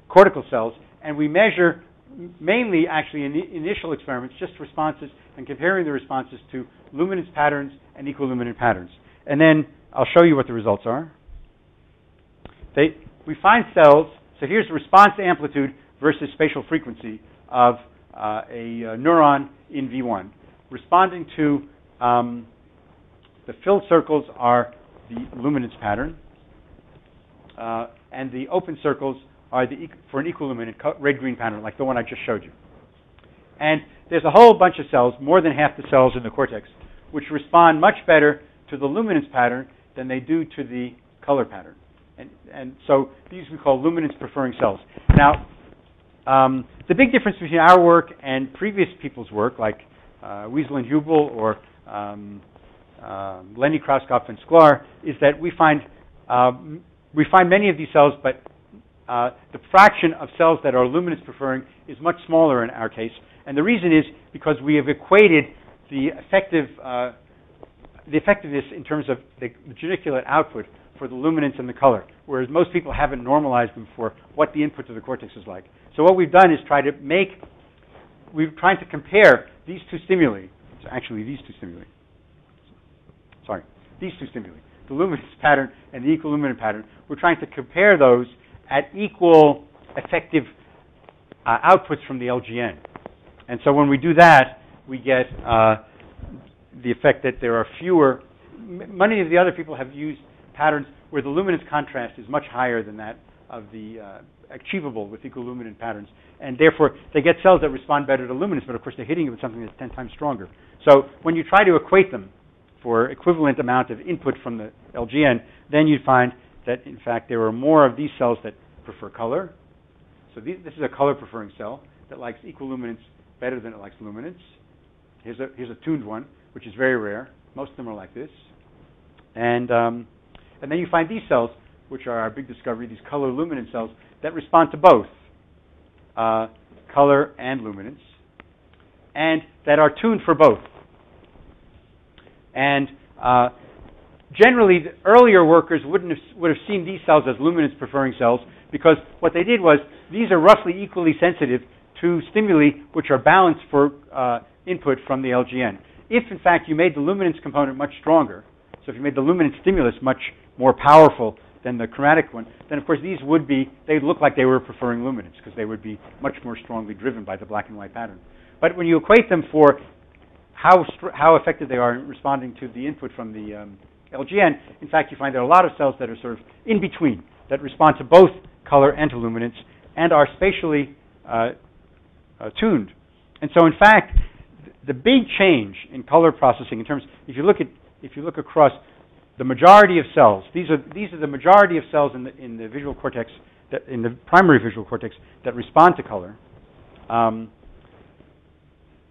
cortical cells, and we measure mainly actually in initial experiments just responses and comparing the responses to luminance patterns and equiluminant patterns. And then I'll show you what the results are. We find cells, so here's response amplitude versus spatial frequency of a neuron in V1. Responding to the filled circles are the luminance pattern, and the open circles are for an equiluminant red-green pattern, like the one I just showed you. And there's a whole bunch of cells, more than half the cells in the cortex, which respond much better to the luminance pattern than they do to the color pattern. And so these we call luminance-preferring cells. Now, the big difference between our work and previous people's work, like Wiesel and Hubel or Lenny, Krauskopf, and Sklar, is that we find many of these cells, but the fraction of cells that are luminance-preferring is much smaller in our case. And the reason is because we have equated the effectiveness in terms of the geniculate output for the luminance and the color, whereas most people haven't normalized them for what the input to the cortex is like. So what we've done is we're trying to compare these two stimuli, these two stimuli, the luminance pattern and the equiluminant pattern. We're trying to compare those at equal effective outputs from the LGN. And so when we do that, we get the effect that there are fewer. Many of the other people have used patterns where the luminance contrast is much higher than that achievable with equiluminant patterns, and therefore they get cells that respond better to luminance, but of course they're hitting it with something that's 10 times stronger. So when you try to equate them for equivalent amount of input from the LGN, then you find that in fact there are more of these cells that prefer color. So this is a color-preferring cell that likes equiluminance better than it likes luminance. Here's a tuned one, which is very rare. Most of them are like this. And then you find these cells, which are our big discovery, these color-luminance cells that respond to both color and luminance, and that are tuned for both. And generally, the earlier workers would have seen these cells as luminance-preferring cells, because what they did was these are roughly equally sensitive to stimuli which are balanced for input from the LGN. If, in fact, you made the luminance component much stronger, so if you made the luminance stimulus much more powerful than the chromatic one, then, of course, they'd look like they were preferring luminance, because they would be much more strongly driven by the black and white pattern. But when you equate them for how effective they are in responding to the input from the LGN, in fact, you find there are a lot of cells that are sort of in between, that respond to both color and to luminance, and are spatially tuned. And so, in fact, the big change in color processing, in terms, if you look across the majority of cells, these are the majority of cells in the visual cortex, in the primary visual cortex, that respond to color.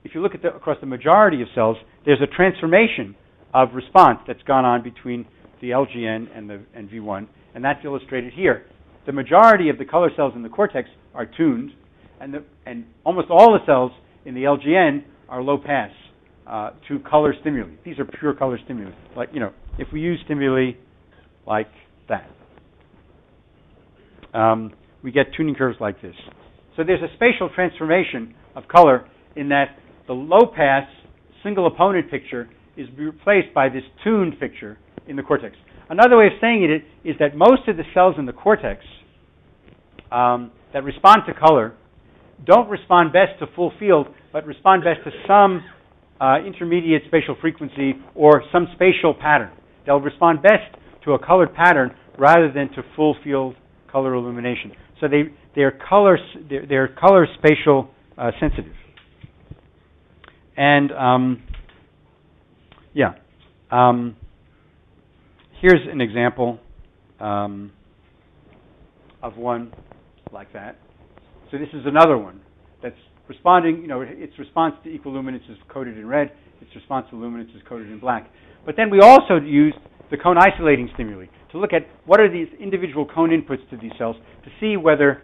If you look across the majority of cells, there's a transformation of response that's gone on between the LGN and V1, and that's illustrated here. The majority of the color cells in the cortex are tuned, and almost all the cells in the LGN are low pass to color stimuli. These are pure color stimuli. Like, if we use stimuli like that, we get tuning curves like this. So there's a spatial transformation of color in that the low pass single opponent picture is replaced by this tuned picture in the cortex. Another way of saying it is that most of the cells in the cortex that respond to color don't respond best to full field, but respond best to some intermediate spatial frequency or some spatial pattern. They'll respond best to a colored pattern rather than to full field color illumination. So they're color spatial sensitive. And here's an example of one like that. So this is another one that's responding, its response to equiluminance is coded in red, its response to luminance is coded in black. But then we also used the cone isolating stimuli to look at what are these individual cone inputs to these cells to see whether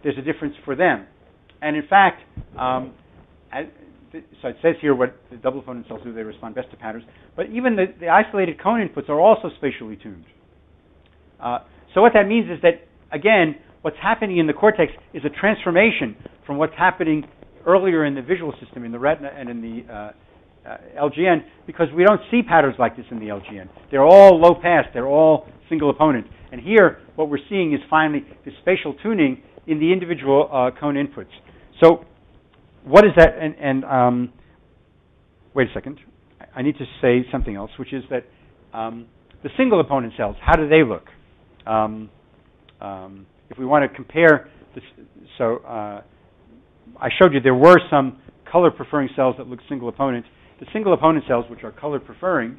there's a difference for them. And in fact, so it says here what the double opponent cells do, they respond best to patterns. But even the isolated cone inputs are also spatially tuned. So what that means is that, again, what's happening in the cortex is a transformation from what's happening earlier in the visual system, in the retina and in the LGN, because we don't see patterns like this in the LGN. They're all low pass, they're all single opponent. And here, what we're seeing is finally the spatial tuning in the individual cone inputs. So what is that? And wait a second. I need to say something else, which is that the single opponent cells, how do they look? If we want to compare this, so I showed you there were some color-preferring cells that look single opponent. The single opponent cells, which are color-preferring,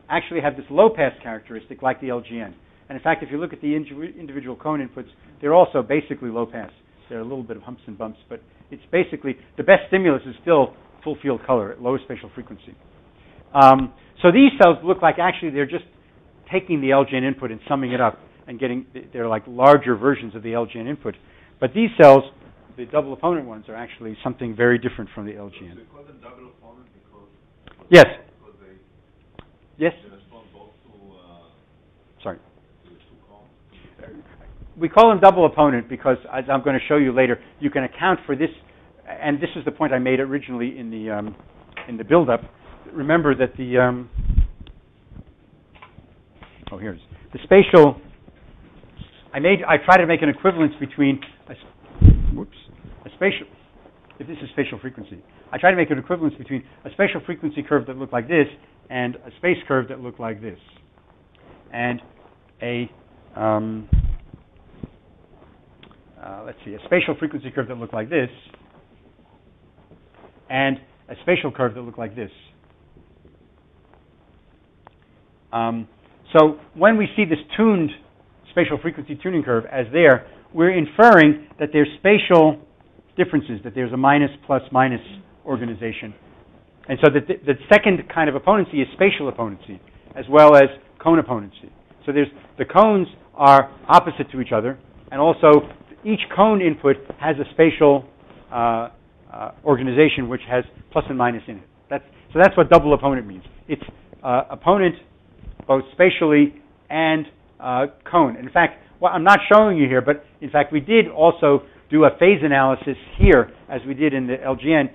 actually have this low-pass characteristic like the LGN. And in fact, if you look at the individual cone inputs, they're also basically low-pass. There are a little bit of humps and bumps, but it's basically, the best stimulus is still full-field color at low spatial frequency. So these cells look like actually they're just taking the LGN input and summing it up and they're like larger versions of the LGN input. But these cells, the double opponent ones, are actually something very different from the LGN. So you call them double opponent because yes. Because they respond both to sorry. To two cones? We call them double opponent because, as I'm going to show you later, you can account for this, and this is the point I made originally in the build-up. Remember that here's the spatial. I tried to make an equivalence between a spatial. If this is spatial frequency, I tried to make an equivalence between a spatial frequency curve that looked like this and a space curve that looked like this, and a let's see, a spatial frequency curve that looked like this, and a spatial curve that looked like this. So when we see this tuned spatial frequency tuning curve as there, we're inferring that there's spatial differences, that there's a minus plus minus organization. And so the second kind of opponency is spatial opponency, as well as cone opponency. So there's the cones are opposite to each other, and also each cone input has a spatial organization which has plus and minus in it. So that's what double opponent means. It's opponent both spatially and cone. And in fact, well, I'm not showing you here, but in fact we did also do a phase analysis here, as we did in the LGN,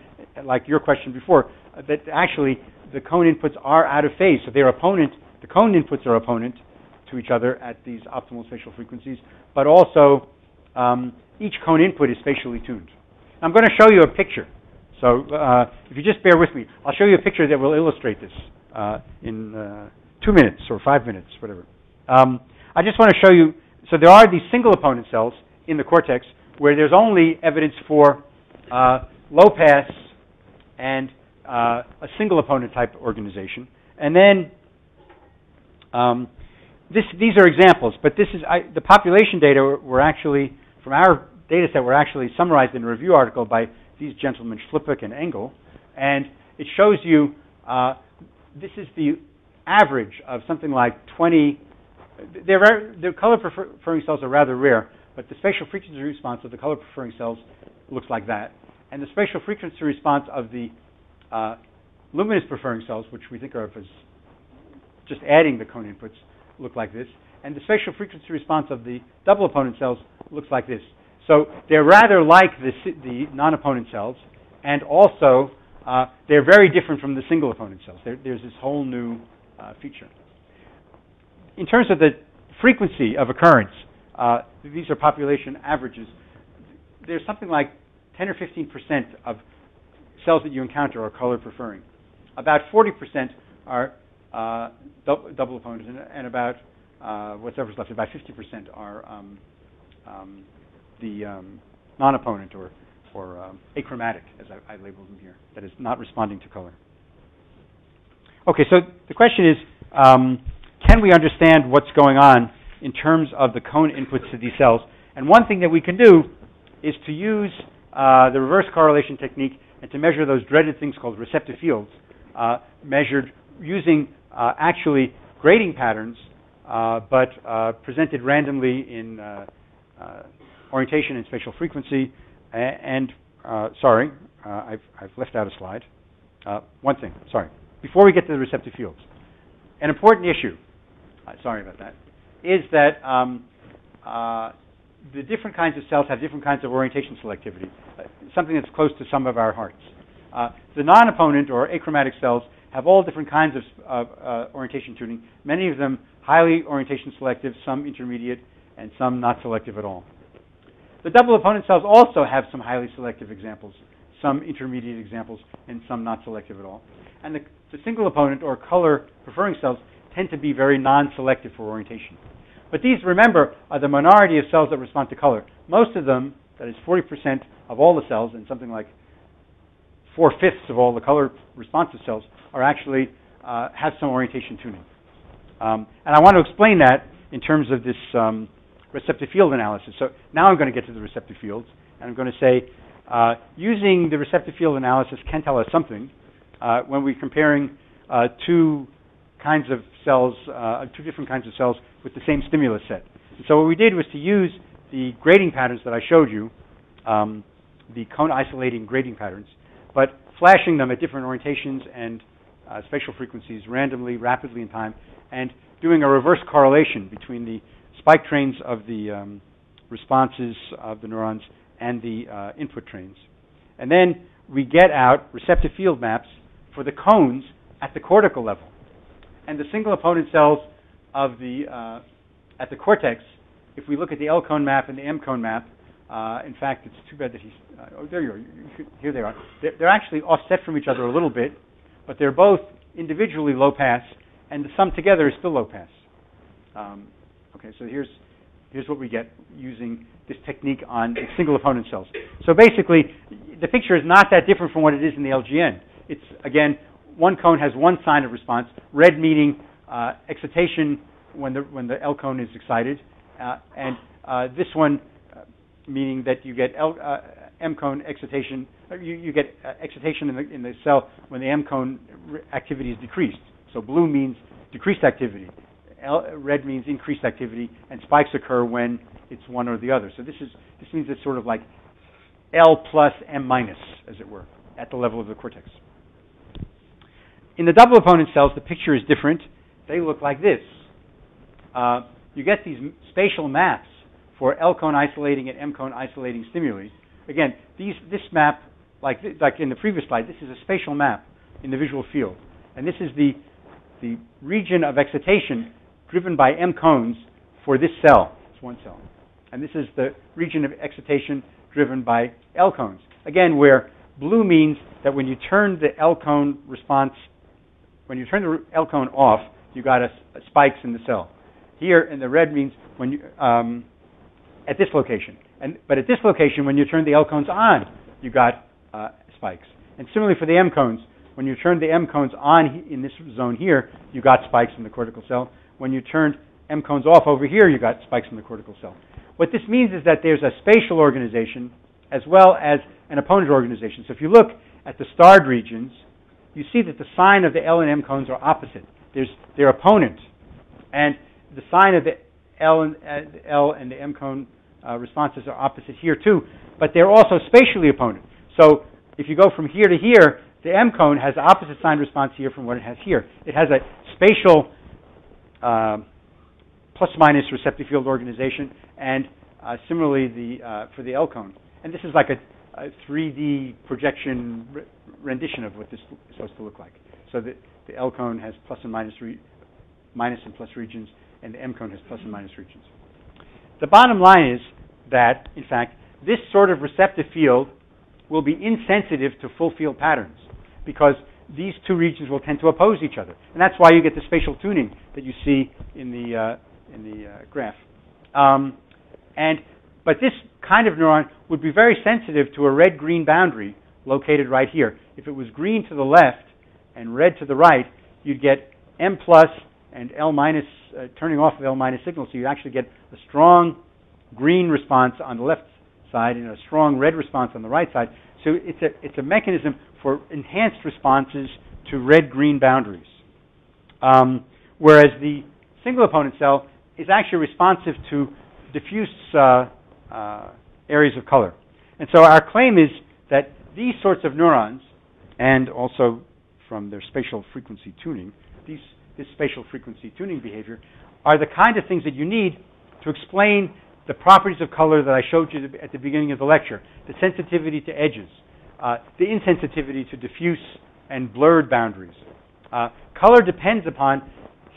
like your question before, that actually the cone inputs are out of phase. So they're opponent, the cone inputs are opponent to each other at these optimal spatial frequencies, but also each cone input is spatially tuned. I'm going to show you a picture. So if you just bear with me, I'll show you a picture that will illustrate this in 2 minutes or 5 minutes, whatever. I just want to show you, so there are these single opponent cells in the cortex where there's only evidence for low pass and a single opponent type organization. And then these are examples, but this is the population data were actually, from our data set, were actually summarized in a review article by these gentlemen, Schlippek and Engel. And it shows you, this is the average of something like 20, the color preferring cells are rather rare, but the spatial frequency response of the color preferring cells looks like that. And the spatial frequency response of the luminous preferring cells, which we think are as just adding the cone inputs, look like this. And the spatial frequency response of the double opponent cells looks like this. So they're rather like the non-opponent cells, and also they're very different from the single opponent cells. There's this whole new feature. In terms of the frequency of occurrence, these are population averages. There's something like 10 or 15% of cells that you encounter are color preferring. About 40% are double opponents, and about whatever's left, about 50% are the non-opponent or achromatic, as I labeled them here, that is not responding to color. Okay, so the question is, can we understand what's going on in terms of the cone inputs to these cells? And one thing that we can do is to use the reverse correlation technique and to measure those dreaded things called receptive fields, measured using actually grading patterns, but presented randomly in orientation and spatial frequency. Sorry, I've left out a slide. One thing, sorry. Before we get to the receptive fields, an important issue, sorry about that, is that the different kinds of cells have different kinds of orientation selectivity, something that's close to some of our hearts. The non-opponent or achromatic cells have all different kinds of orientation tuning, many of them highly orientation selective, some intermediate, and some not selective at all. The double opponent cells also have some highly selective examples, some intermediate examples, and some not selective at all. And the single opponent or color preferring cells tend to be very non-selective for orientation. But these, remember, are the minority of cells that respond to color. Most of them, that is 40% of all the cells, and something like 4/5 of all the color responsive cells, are actually have some orientation tuning. And I want to explain that in terms of this receptive field analysis. So now I'm going to get to the receptive fields, and I'm going to say using the receptive field analysis can tell us something when we're comparing two kinds of cells, two different kinds of cells with the same stimulus set. And so what we did was to use the grading patterns that I showed you, the cone isolating grading patterns, but flashing them at different orientations and spatial frequencies randomly, rapidly in time, and doing a reverse correlation between the spike trains of the responses of the neurons and the input trains. And then we get out receptive field maps for the cones at the cortical level. And the single opponent cells of the at the cortex, if we look at the L cone map and the M cone map, in fact, it's too bad that he's... oh, there you are. Here they are. They're actually offset from each other a little bit, but they're both individually low pass, and the sum together is still low pass. Okay, so here's Here's what we get using this technique on single opponent cells. So basically, the picture is not that different from what it is in the LGN. It's, again, one cone has one sign of response, red meaning excitation when the L cone is excited, and this one meaning that you get M cone excitation. You get excitation in the cell when the M cone activity is decreased. So blue means decreased activity, red means increased activity, and spikes occur when it's one or the other. So this means it's sort of like L plus M minus, as it were, at the level of the cortex. In the double opponent cells, the picture is different. They look like this. You get these spatial maps for L cone isolating and M cone isolating stimuli. Again, this map, like in the previous slide, this is a spatial map in the visual field, and this is the region of excitation driven by M cones for this cell. It's one cell, and this is the region of excitation driven by L cones. Again, where blue means that when you turn the L cone response, when you turn the L cone off, you got spikes in the cell. Here, and the red means when you at this location. But at this location, when you turn the L cones on, you got spikes. And similarly for the M cones, when you turn the M cones on in this zone here, you got spikes in the cortical cell. When you turned M cones off over here, you got spikes in the cortical cell. What this means is that there's a spatial organization as well as an opponent organization. So if you look at the starred regions, you see that the sign of the L and M cones are opposite. They're opponent. And the sign of the L and the M cone responses are opposite here too, but they're also spatially opponent. So if you go from here to here, the M cone has the opposite sign response here from what it has here. It has a spatial plus minus receptive field organization, and similarly for the L cone. And this is like a 3D projection rendition of what this is supposed to look like. So the L cone has plus and minus and plus regions, and the M cone has plus and minus regions. The bottom line is that, in fact, this sort of receptive field will be insensitive to full field patterns because these two regions will tend to oppose each other. And that's why you get the spatial tuning that you see in the graph. But this kind of neuron would be very sensitive to a red-green boundary located right here. If it was green to the left and red to the right, you'd get M plus and L minus, turning off of L minus signal, so you actually get a strong green response on the left side and a strong red response on the right side. So it's a mechanism for enhanced responses to red-green boundaries. Whereas the single opponent cell is actually responsive to diffuse areas of color. And so our claim is that these sorts of neurons, and also from their spatial frequency tuning, this spatial frequency tuning behavior, are the kind of things that you need to explain the properties of color that I showed you at the beginning of the lecture, the sensitivity to edges, the insensitivity to diffuse and blurred boundaries. Color depends upon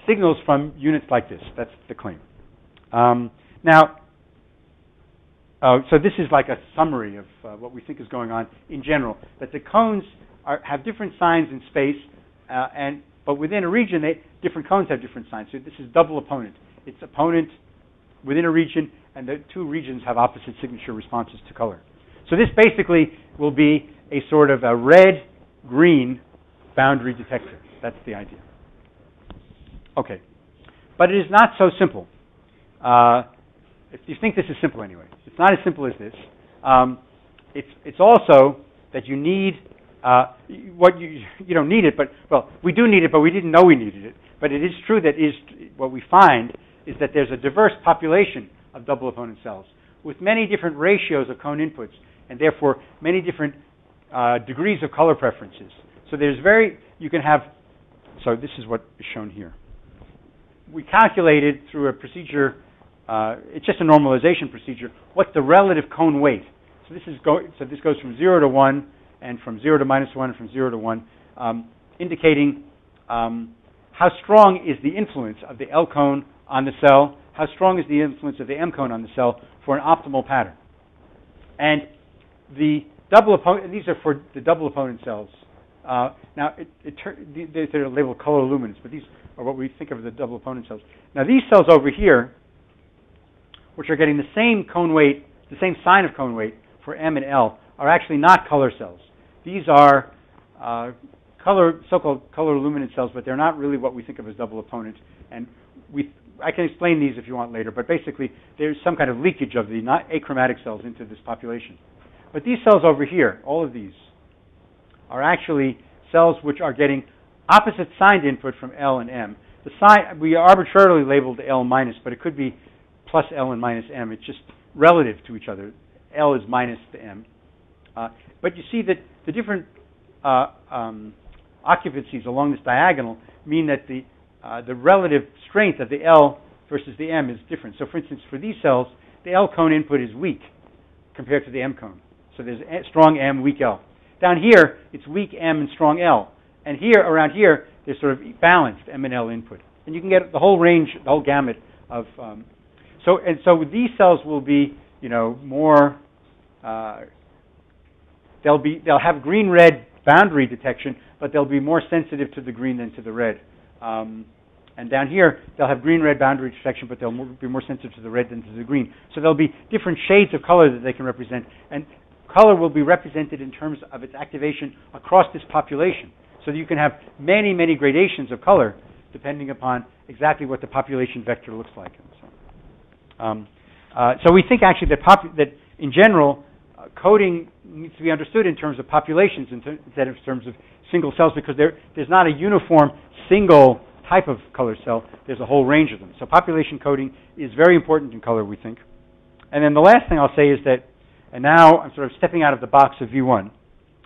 signals from units like this. That's the claim. So this is like a summary of what we think is going on in general, that the cones have different signs in space, but within a region, different cones have different signs. So this is double opponent. It's opponent within a region, and the two regions have opposite signature responses to color. So this basically will be a sort of a red-green boundary detector. That's the idea. Okay. But it is not so simple. If you think this is simple anyway. It's not as simple as this. It's also that you need you don't need it, but we do need it, but we didn't know we needed it. But it is true that what we find is that there's a diverse population of double opponent cells with many different ratios of cone inputs, and therefore many different degrees of color preferences. So you can have. So this is what is shown here. We calculated through a procedure. It's just a normalization procedure. What's the relative cone weight? So this goes from 0 to 1, and from 0 to -1, and from 0 to 1, indicating how strong is the influence of the L cone on the cell, how strong is the influence of the M cone on the cell for an optimal pattern. And these are for the double opponent cells. Now, they're labeled color luminance, but these are what we think of as the double opponent cells. Now, these cells over here which are getting the same cone weight, the same sign of cone weight for M and L, are actually not color cells. These are so-called color luminance cells, but they're not really what we think of as double opponent. And I can explain these if you want later, but basically there's some kind of leakage of the not achromatic cells into this population. But these cells over here, all of these, are actually cells which are getting opposite signed input from L and M. The sign, we arbitrarily labeled L minus, but it could be plus L and minus M. It's just relative to each other. L is minus the M. But you see that the different occupancies along this diagonal mean that the relative strength of the L versus the M is different. So, for instance, for these cells, the L cone input is weak compared to the M cone. So there's strong M, weak L. Down here, it's weak M and strong L. And here, around here, there's sort of balanced M and L input. And you can get the whole range, the whole gamut of... So these cells will be, more... They'll have green-red boundary detection, but they'll be more sensitive to the green than to the red. And down here, they'll have green-red boundary detection, but they'll be more sensitive to the red than to the green. So there'll be different shades of color that they can represent. And color will be represented in terms of its activation across this population. So that you can have many, many gradations of color depending upon exactly what the population vector looks like. So we think actually that in general, coding needs to be understood in terms of populations instead of terms of single cells, because there's not a uniform single type of color cell. There's a whole range of them. So population coding is very important in color, we think. And then the last thing I'll say is that, and now I'm sort of stepping out of the box of V1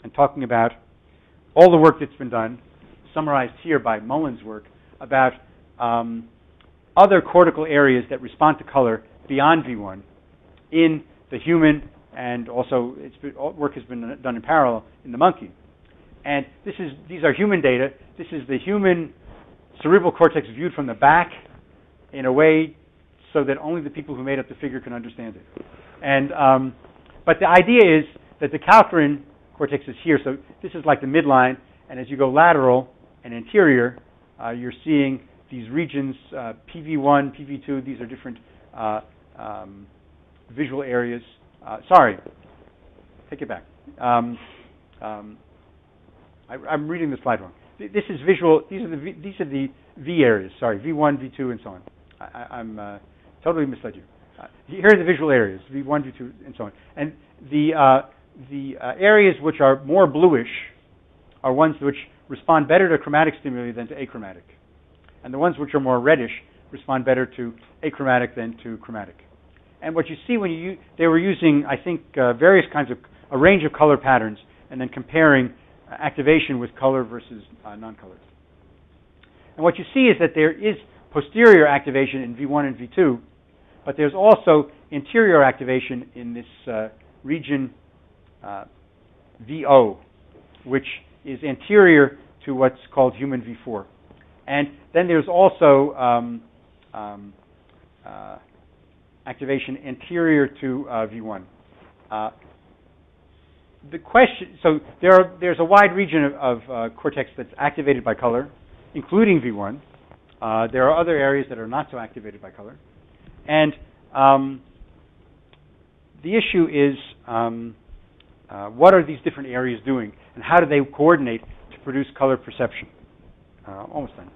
and talking about all the work that's been done, summarized here by Mullen's work, about other cortical areas that respond to color beyond V1 in the human, and also work has been done in parallel in the monkey. And these are human data. This is the human cerebral cortex viewed from the back in a way so that only the people who made up the figure can understand it. And but the idea is that the calcarine cortex is here. So this is like the midline, and as you go lateral and anterior, you're seeing these regions, PV1, PV2. These are different visual areas. Sorry, take it back. I'm reading the slide wrong. This is visual. These are the V areas. Sorry, V1, V2, and so on. I'm totally misled you. Here are the visual areas: V1, V2, and so on. And the areas which are more bluish are ones which respond better to chromatic stimuli than to achromatic, and the ones which are more reddish respond better to achromatic than to chromatic. And what you see when they were using, I think, various kinds of a range of color patterns, and then comparing activation with color versus non-color. And what you see is that there is posterior activation in V1 and V2, but there's also interior activation in this region VO, which is anterior to what's called human V4. And then there's also activation anterior to V1. The question, so there's a wide region of cortex that's activated by color, including V1. There are other areas that are not so activated by color. And the issue is, what are these different areas doing, and how do they coordinate to produce color perception? Almost done.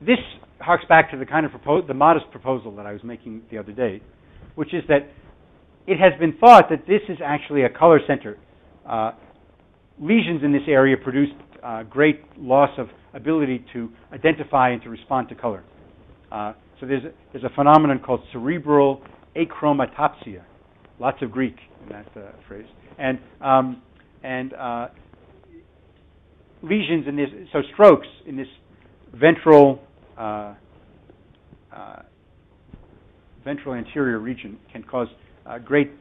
This harks back to the kind of the modest proposal that I was making the other day, which is that it has been thought that this is actually a color center. Lesions in this area produce great loss of ability to identify and to respond to color. So there's a phenomenon called cerebral achromatopsia. Lots of Greek in that phrase. And lesions in this, so strokes in this ventral anterior region can cause great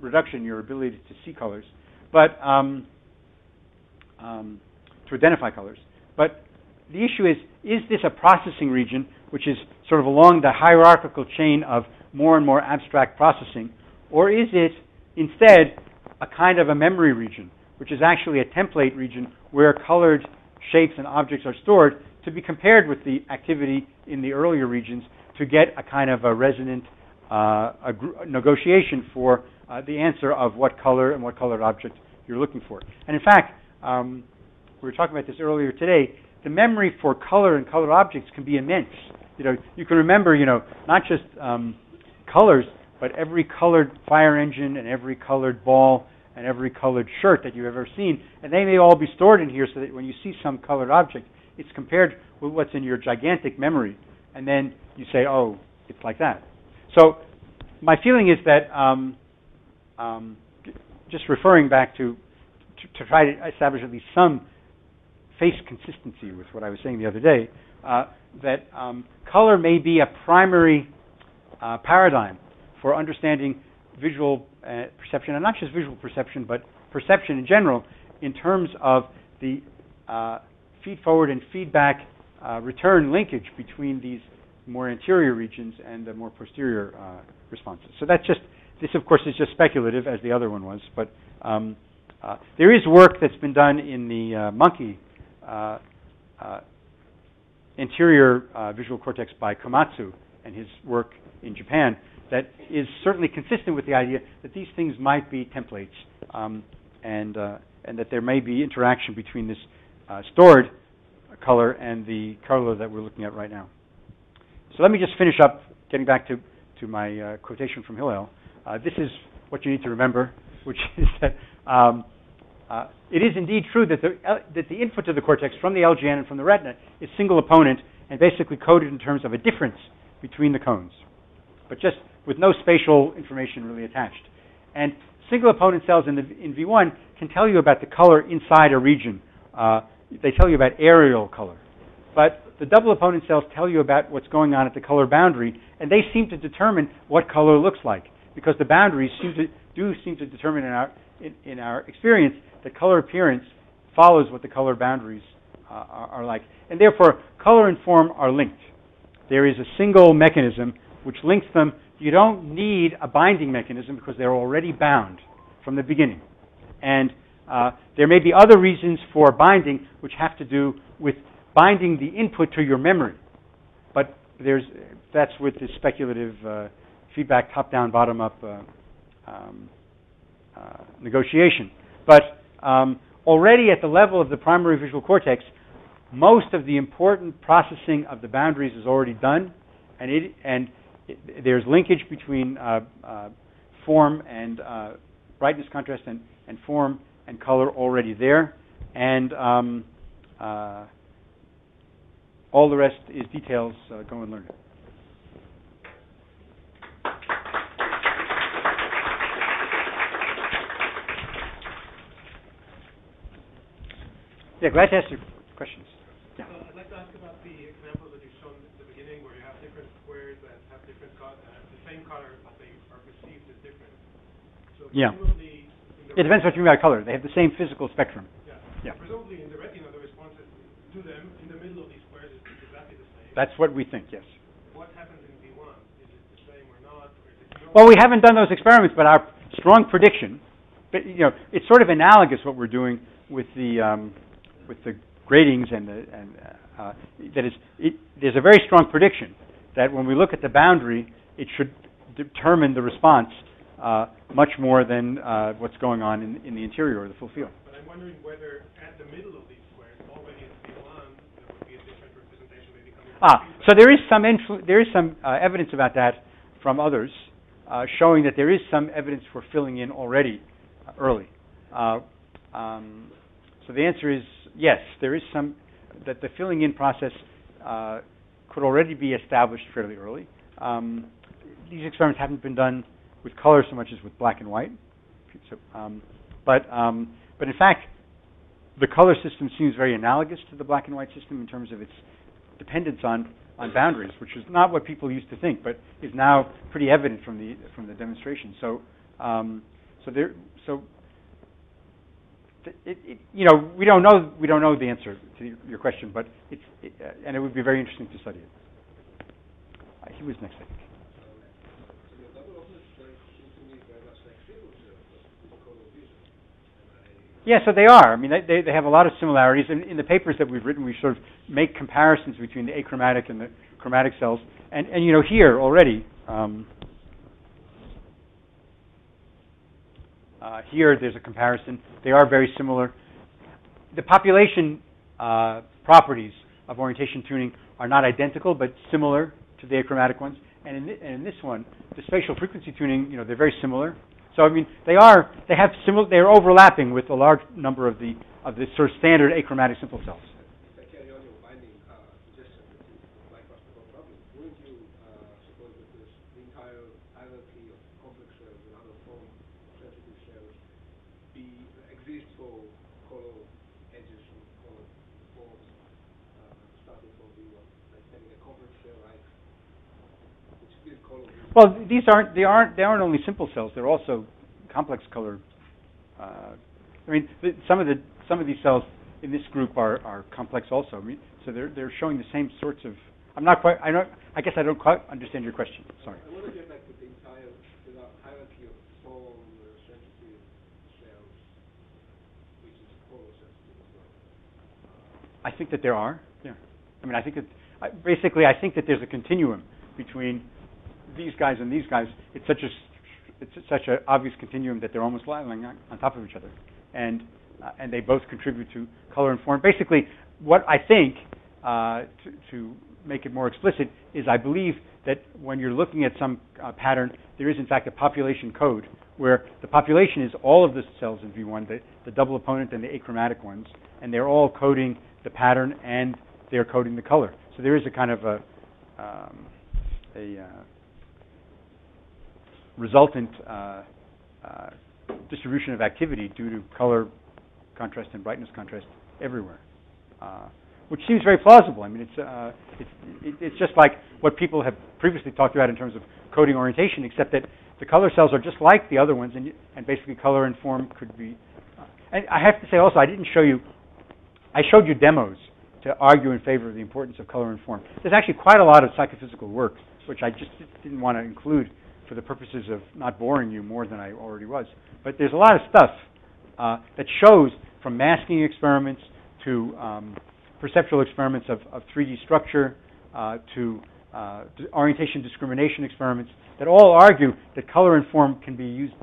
reduction in your ability to see colors, but to identify colors. But the issue is this a processing region, which is sort of along the hierarchical chain of more and more abstract processing, or is it instead a kind of a memory region, which is actually a template region where colored shapes and objects are stored to be compared with the activity in the earlier regions to get a kind of a resonant negotiation for the answer of what color and what colored object you're looking for. And in fact, we were talking about this earlier today, the memory for color and colored objects can be immense. You can remember, not just colors, but every colored fire engine and every colored ball and every colored shirt that you've ever seen, and they may all be stored in here so that when you see some colored object, it's compared with what's in your gigantic memory, and then you say, oh, it's like that. So my feeling is that, just referring back to try to establish at least some face consistency with what I was saying the other day, that color may be a primary paradigm for understanding visual perception, and not just visual perception, but perception in general, in terms of the feed-forward and feedback return linkage between these more anterior regions and the more posterior responses. So this of course is just speculative, as the other one was, but there is work that's been done in the monkey anterior visual cortex by Komatsu and his work in Japan that is certainly consistent with the idea that these things might be templates, and that there may be interaction between this stored color and the color that we're looking at right now. So let me just finish up, getting back to my quotation from Hillel. This is what you need to remember, which is that it is indeed true that the input to the cortex from the LGN and from the retina is single opponent and basically coded in terms of a difference between the cones, but just with no spatial information really attached. And single opponent cells in V1 can tell you about the color inside a region. They tell you about areal color. But the double opponent cells tell you about what's going on at the color boundary, and they seem to determine what color looks like, because the boundaries seem to determine in our experience that color appearance follows what the color boundaries are like. And therefore, color and form are linked. There is a single mechanism which links them. You don't need a binding mechanism because they're already bound from the beginning. And there may be other reasons for binding which have to do with binding the input to your memory. But that's with the speculative feedback, top-down, bottom-up negotiation. But already at the level of the primary visual cortex, most of the important processing of the boundaries is already done, and there's linkage between form and brightness, contrast, and form and color already there, and all the rest is details. Go and learn it. Yeah, glad to answer questions. Yeah. I'd like to ask about the example that you showed at the beginning, where you have different squares that have different the same color, but they are perceived as different. So yeah. Presumably, It depends what you mean by color. They have the same physical spectrum. Yeah. Presumably, in the retina, the responses to them in the middle of these squares is exactly the same. That's what we think. Yes. What happens in V1? Is it the same or not? Or is it well, we haven't done those experiments, but our strong prediction, but it's sort of analogous what we're doing with the gratings there's a very strong prediction that when we look at the boundary, it should determine the response much more than what's going on in the interior or the full field. But I'm wondering whether at the middle of these squares, already in V1, there would be a different representation maybe coming So there is some evidence about that from others, showing that there is some evidence for filling in already early. So the answer is yes, there is some, that the filling in process could already be established fairly early. These experiments haven't been done with color so much as with black and white. So, but in fact, the color system seems very analogous to the black and white system in terms of its dependence on boundaries, which is not what people used to think, but is now pretty evident from the demonstration. So we don't know the answer to your question, but and it would be very interesting to study it. He was next, I think. So your double openness seems to me very much like field observers with color vision. And Yeah, so they are. I mean, they have a lot of similarities. In the papers that we've written, we sort of make comparisons between the achromatic and the chromatic cells. And here already, here there's a comparison. They are very similar. The population properties of orientation tuning are not identical, but similar to the achromatic ones. And in this one, the spatial frequency tuning, they're very similar. So I mean, they're overlapping with a large number of the sort of standard achromatic simple cells. If I carry on your binding suggestion, that is the microscopic problem, wouldn't you suppose that the entire hierarchy of complex cells and other form sensitive cells exist for color edges and color forms, starting from the having a complex cell like which gives color. Well, they aren't only simple cells. They're also complex color. I mean, some of these cells in this group are complex also. I mean, so they're showing the same sorts of. I guess I don't quite understand your question. Sorry. I want to get back to the entire hierarchy of form sensitive cells, which is color sensitive as well. I think that there are. Yeah. I mean, I think that basically I think that there's a continuum between these guys and these guys. It's such an obvious continuum that they're almost lying on top of each other, and they both contribute to color and form. Basically, what I think to make it more explicit is I believe that when you're looking at some pattern, there is in fact a population code where the population is all of the cells in V1, the double opponent and the achromatic ones, and they're all coding the pattern and they're coding the color. So there is a kind of a resultant distribution of activity due to color contrast and brightness contrast everywhere, which seems very plausible. I mean, it's just like what people have previously talked about in terms of coding orientation, except that the color cells are just like the other ones, and basically color and form could be. And I have to say also, I showed you demos to argue in favor of the importance of color and form. There's actually quite a lot of psychophysical work, which I just didn't want to include for the purposes of not boring you more than I already was. But there's a lot of stuff that shows, from masking experiments to perceptual experiments of 3D structure to orientation discrimination experiments, that all argue that color and form can be used.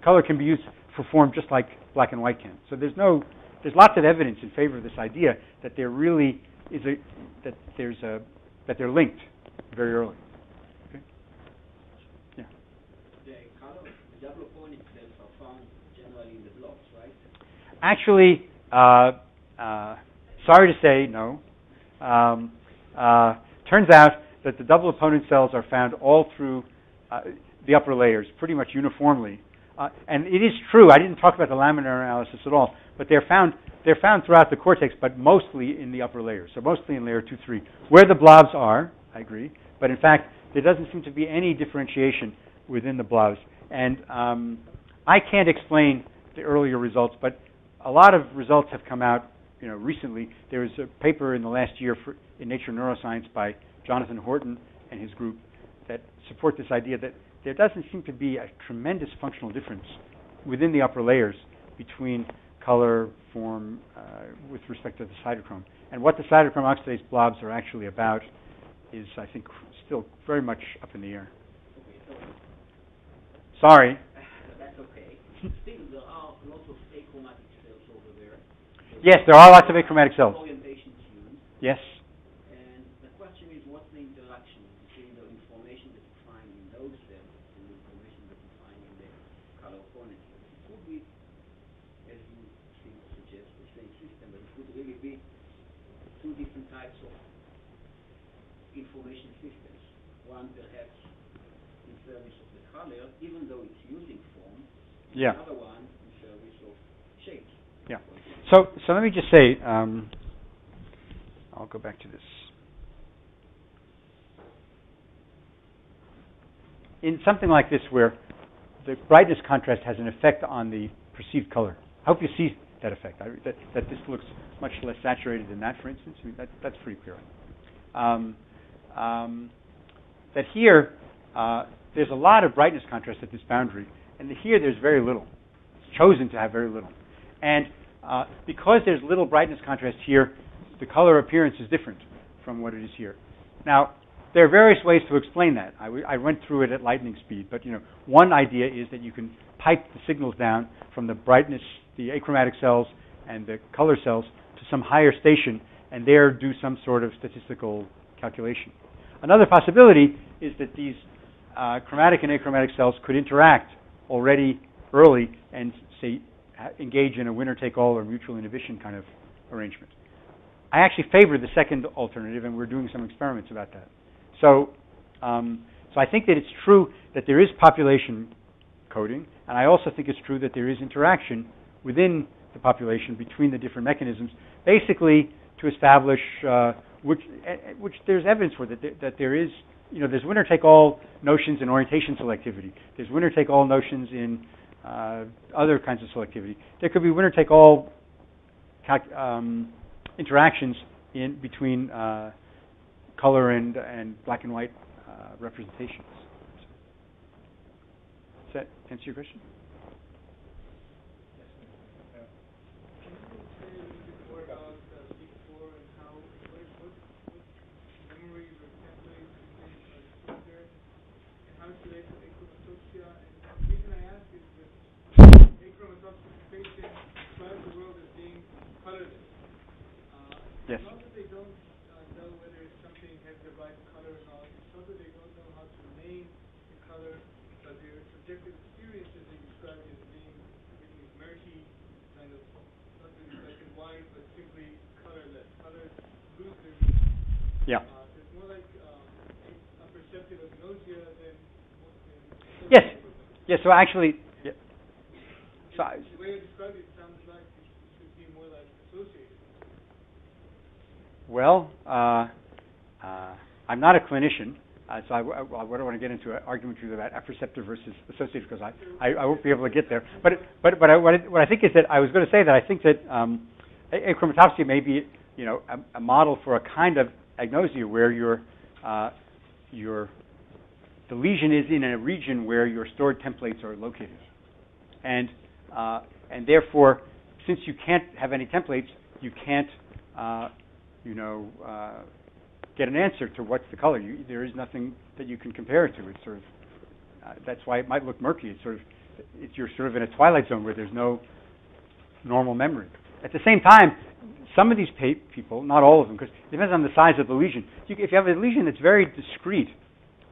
Color can be used for form just like black and white can. So there's lots of evidence in favor of this idea that there really is that they're linked very early. The double opponent cells are found generally in the blobs, right? Actually, sorry to say, no. Turns out that the double opponent cells are found all through the upper layers, pretty much uniformly. And it is true, I didn't talk about the laminar analysis at all, but they're found throughout the cortex, but mostly in the upper layers, so mostly in layer 2, 3. Where the blobs are, I agree, but in fact, there doesn't seem to be any differentiation within the blobs. And I can't explain the earlier results, but a lot of results have come out, recently. There was a paper in the last year in Nature Neuroscience by Jonathan Horton and his group that support this idea that there doesn't seem to be a tremendous functional difference within the upper layers between color, form, with respect to the cytochrome. And what the cytochrome oxidase blobs are actually about is, I think, still very much up in the air. Sorry. That's okay. Still, there are lots of achromatic cells over there. Yes, there are lots of achromatic cells. Orientation tuned. Yes. And the question is, what's the interaction between the information that you find in those cells and the information that you find in the color opponent cells? It could be, as you seem to suggest, the same system, but it could really be two different types of information systems. One perhaps in service of the color, even though it's using form. Yeah. Another one in service of shapes. Yeah. So let me just say, I'll go back to this. In something like this, where the brightness contrast has an effect on the perceived color, I hope you see that effect. That this looks much less saturated than that, for instance. I mean, that's pretty clear. That here, there's a lot of brightness contrast at this boundary, and here there's very little. It's chosen to have very little. And because there's little brightness contrast here, the color appearance is different from what it is here. Now, there are various ways to explain that. I went through it at lightning speed, but one idea is that you can pipe the signals down from the brightness, the achromatic cells and the color cells to some higher station, and there do some sort of statistical calculation. Another possibility is that these chromatic and achromatic cells could interact already early and, say, engage in a winner-take-all or mutual inhibition kind of arrangement. I actually favor the second alternative, and we're doing some experiments about that. So I think that it's true that there is population coding, and I also think it's true that there is interaction within the population between the different mechanisms, basically to establish which there's evidence for that there is, there's winner-take-all notions in orientation selectivity. There's winner-take-all notions in other kinds of selectivity. There could be winner-take-all interactions in between color and black and white representations. Does that answer your question? Yes. Not that they don't know whether something has the right color or not. It's not that they don't know how to name the color, but their subjective experiences they describe it as being everything is murky, kind of not really black and white, but simply colorless. Colors lose their meaning. Yeah. It's more like a perceptive agnosia than. Yes. Yes. So actually, yeah. So the way you describe it sounds like it should be more like associated. Well, I'm not a clinician, so I don't want to get into an argument with you about apperceptive versus associative because I won't be able to get there. But what I think is that I was going to say that I think that achromatopsia may be a model for a kind of agnosia where the lesion is in a region where your stored templates are located, and therefore, since you can't have any templates, you can't get an answer to what's the color. There is nothing that you can compare it to. It's sort of that's why it might look murky. You're sort of in a twilight zone where there's no normal memory. At the same time, some of these people, not all of them, because it depends on the size of the lesion. If you have a lesion that's very discrete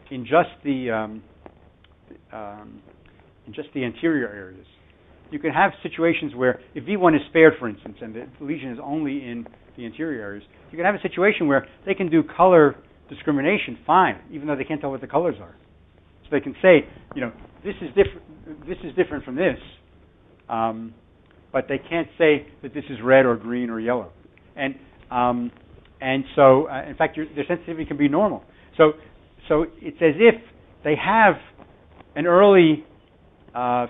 in just the anterior areas, you can have situations where if V1 is spared, for instance, and the lesion is only in the interior areas, you can have a situation where they can do color discrimination fine, even though they can't tell what the colors are. So they can say, this is different from this, but they can't say that this is red or green or yellow. And so, in fact, their sensitivity can be normal. So it's as if they have an early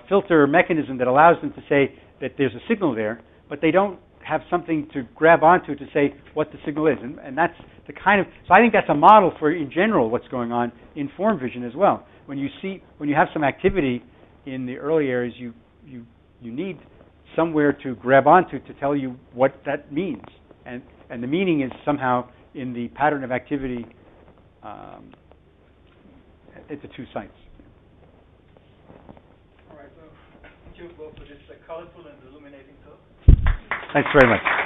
filter mechanism that allows them to say that there's a signal there, but they don't have something to grab onto to say what the signal is. And that's the kind of... So I think that's a model for, in general, what's going on in form vision as well. When you have some activity in the early areas, you need somewhere to grab onto to tell you what that means. And the meaning is somehow in the pattern of activity at the two sites. All right, so thank you both for this colorful and illuminating talk. Thanks very much.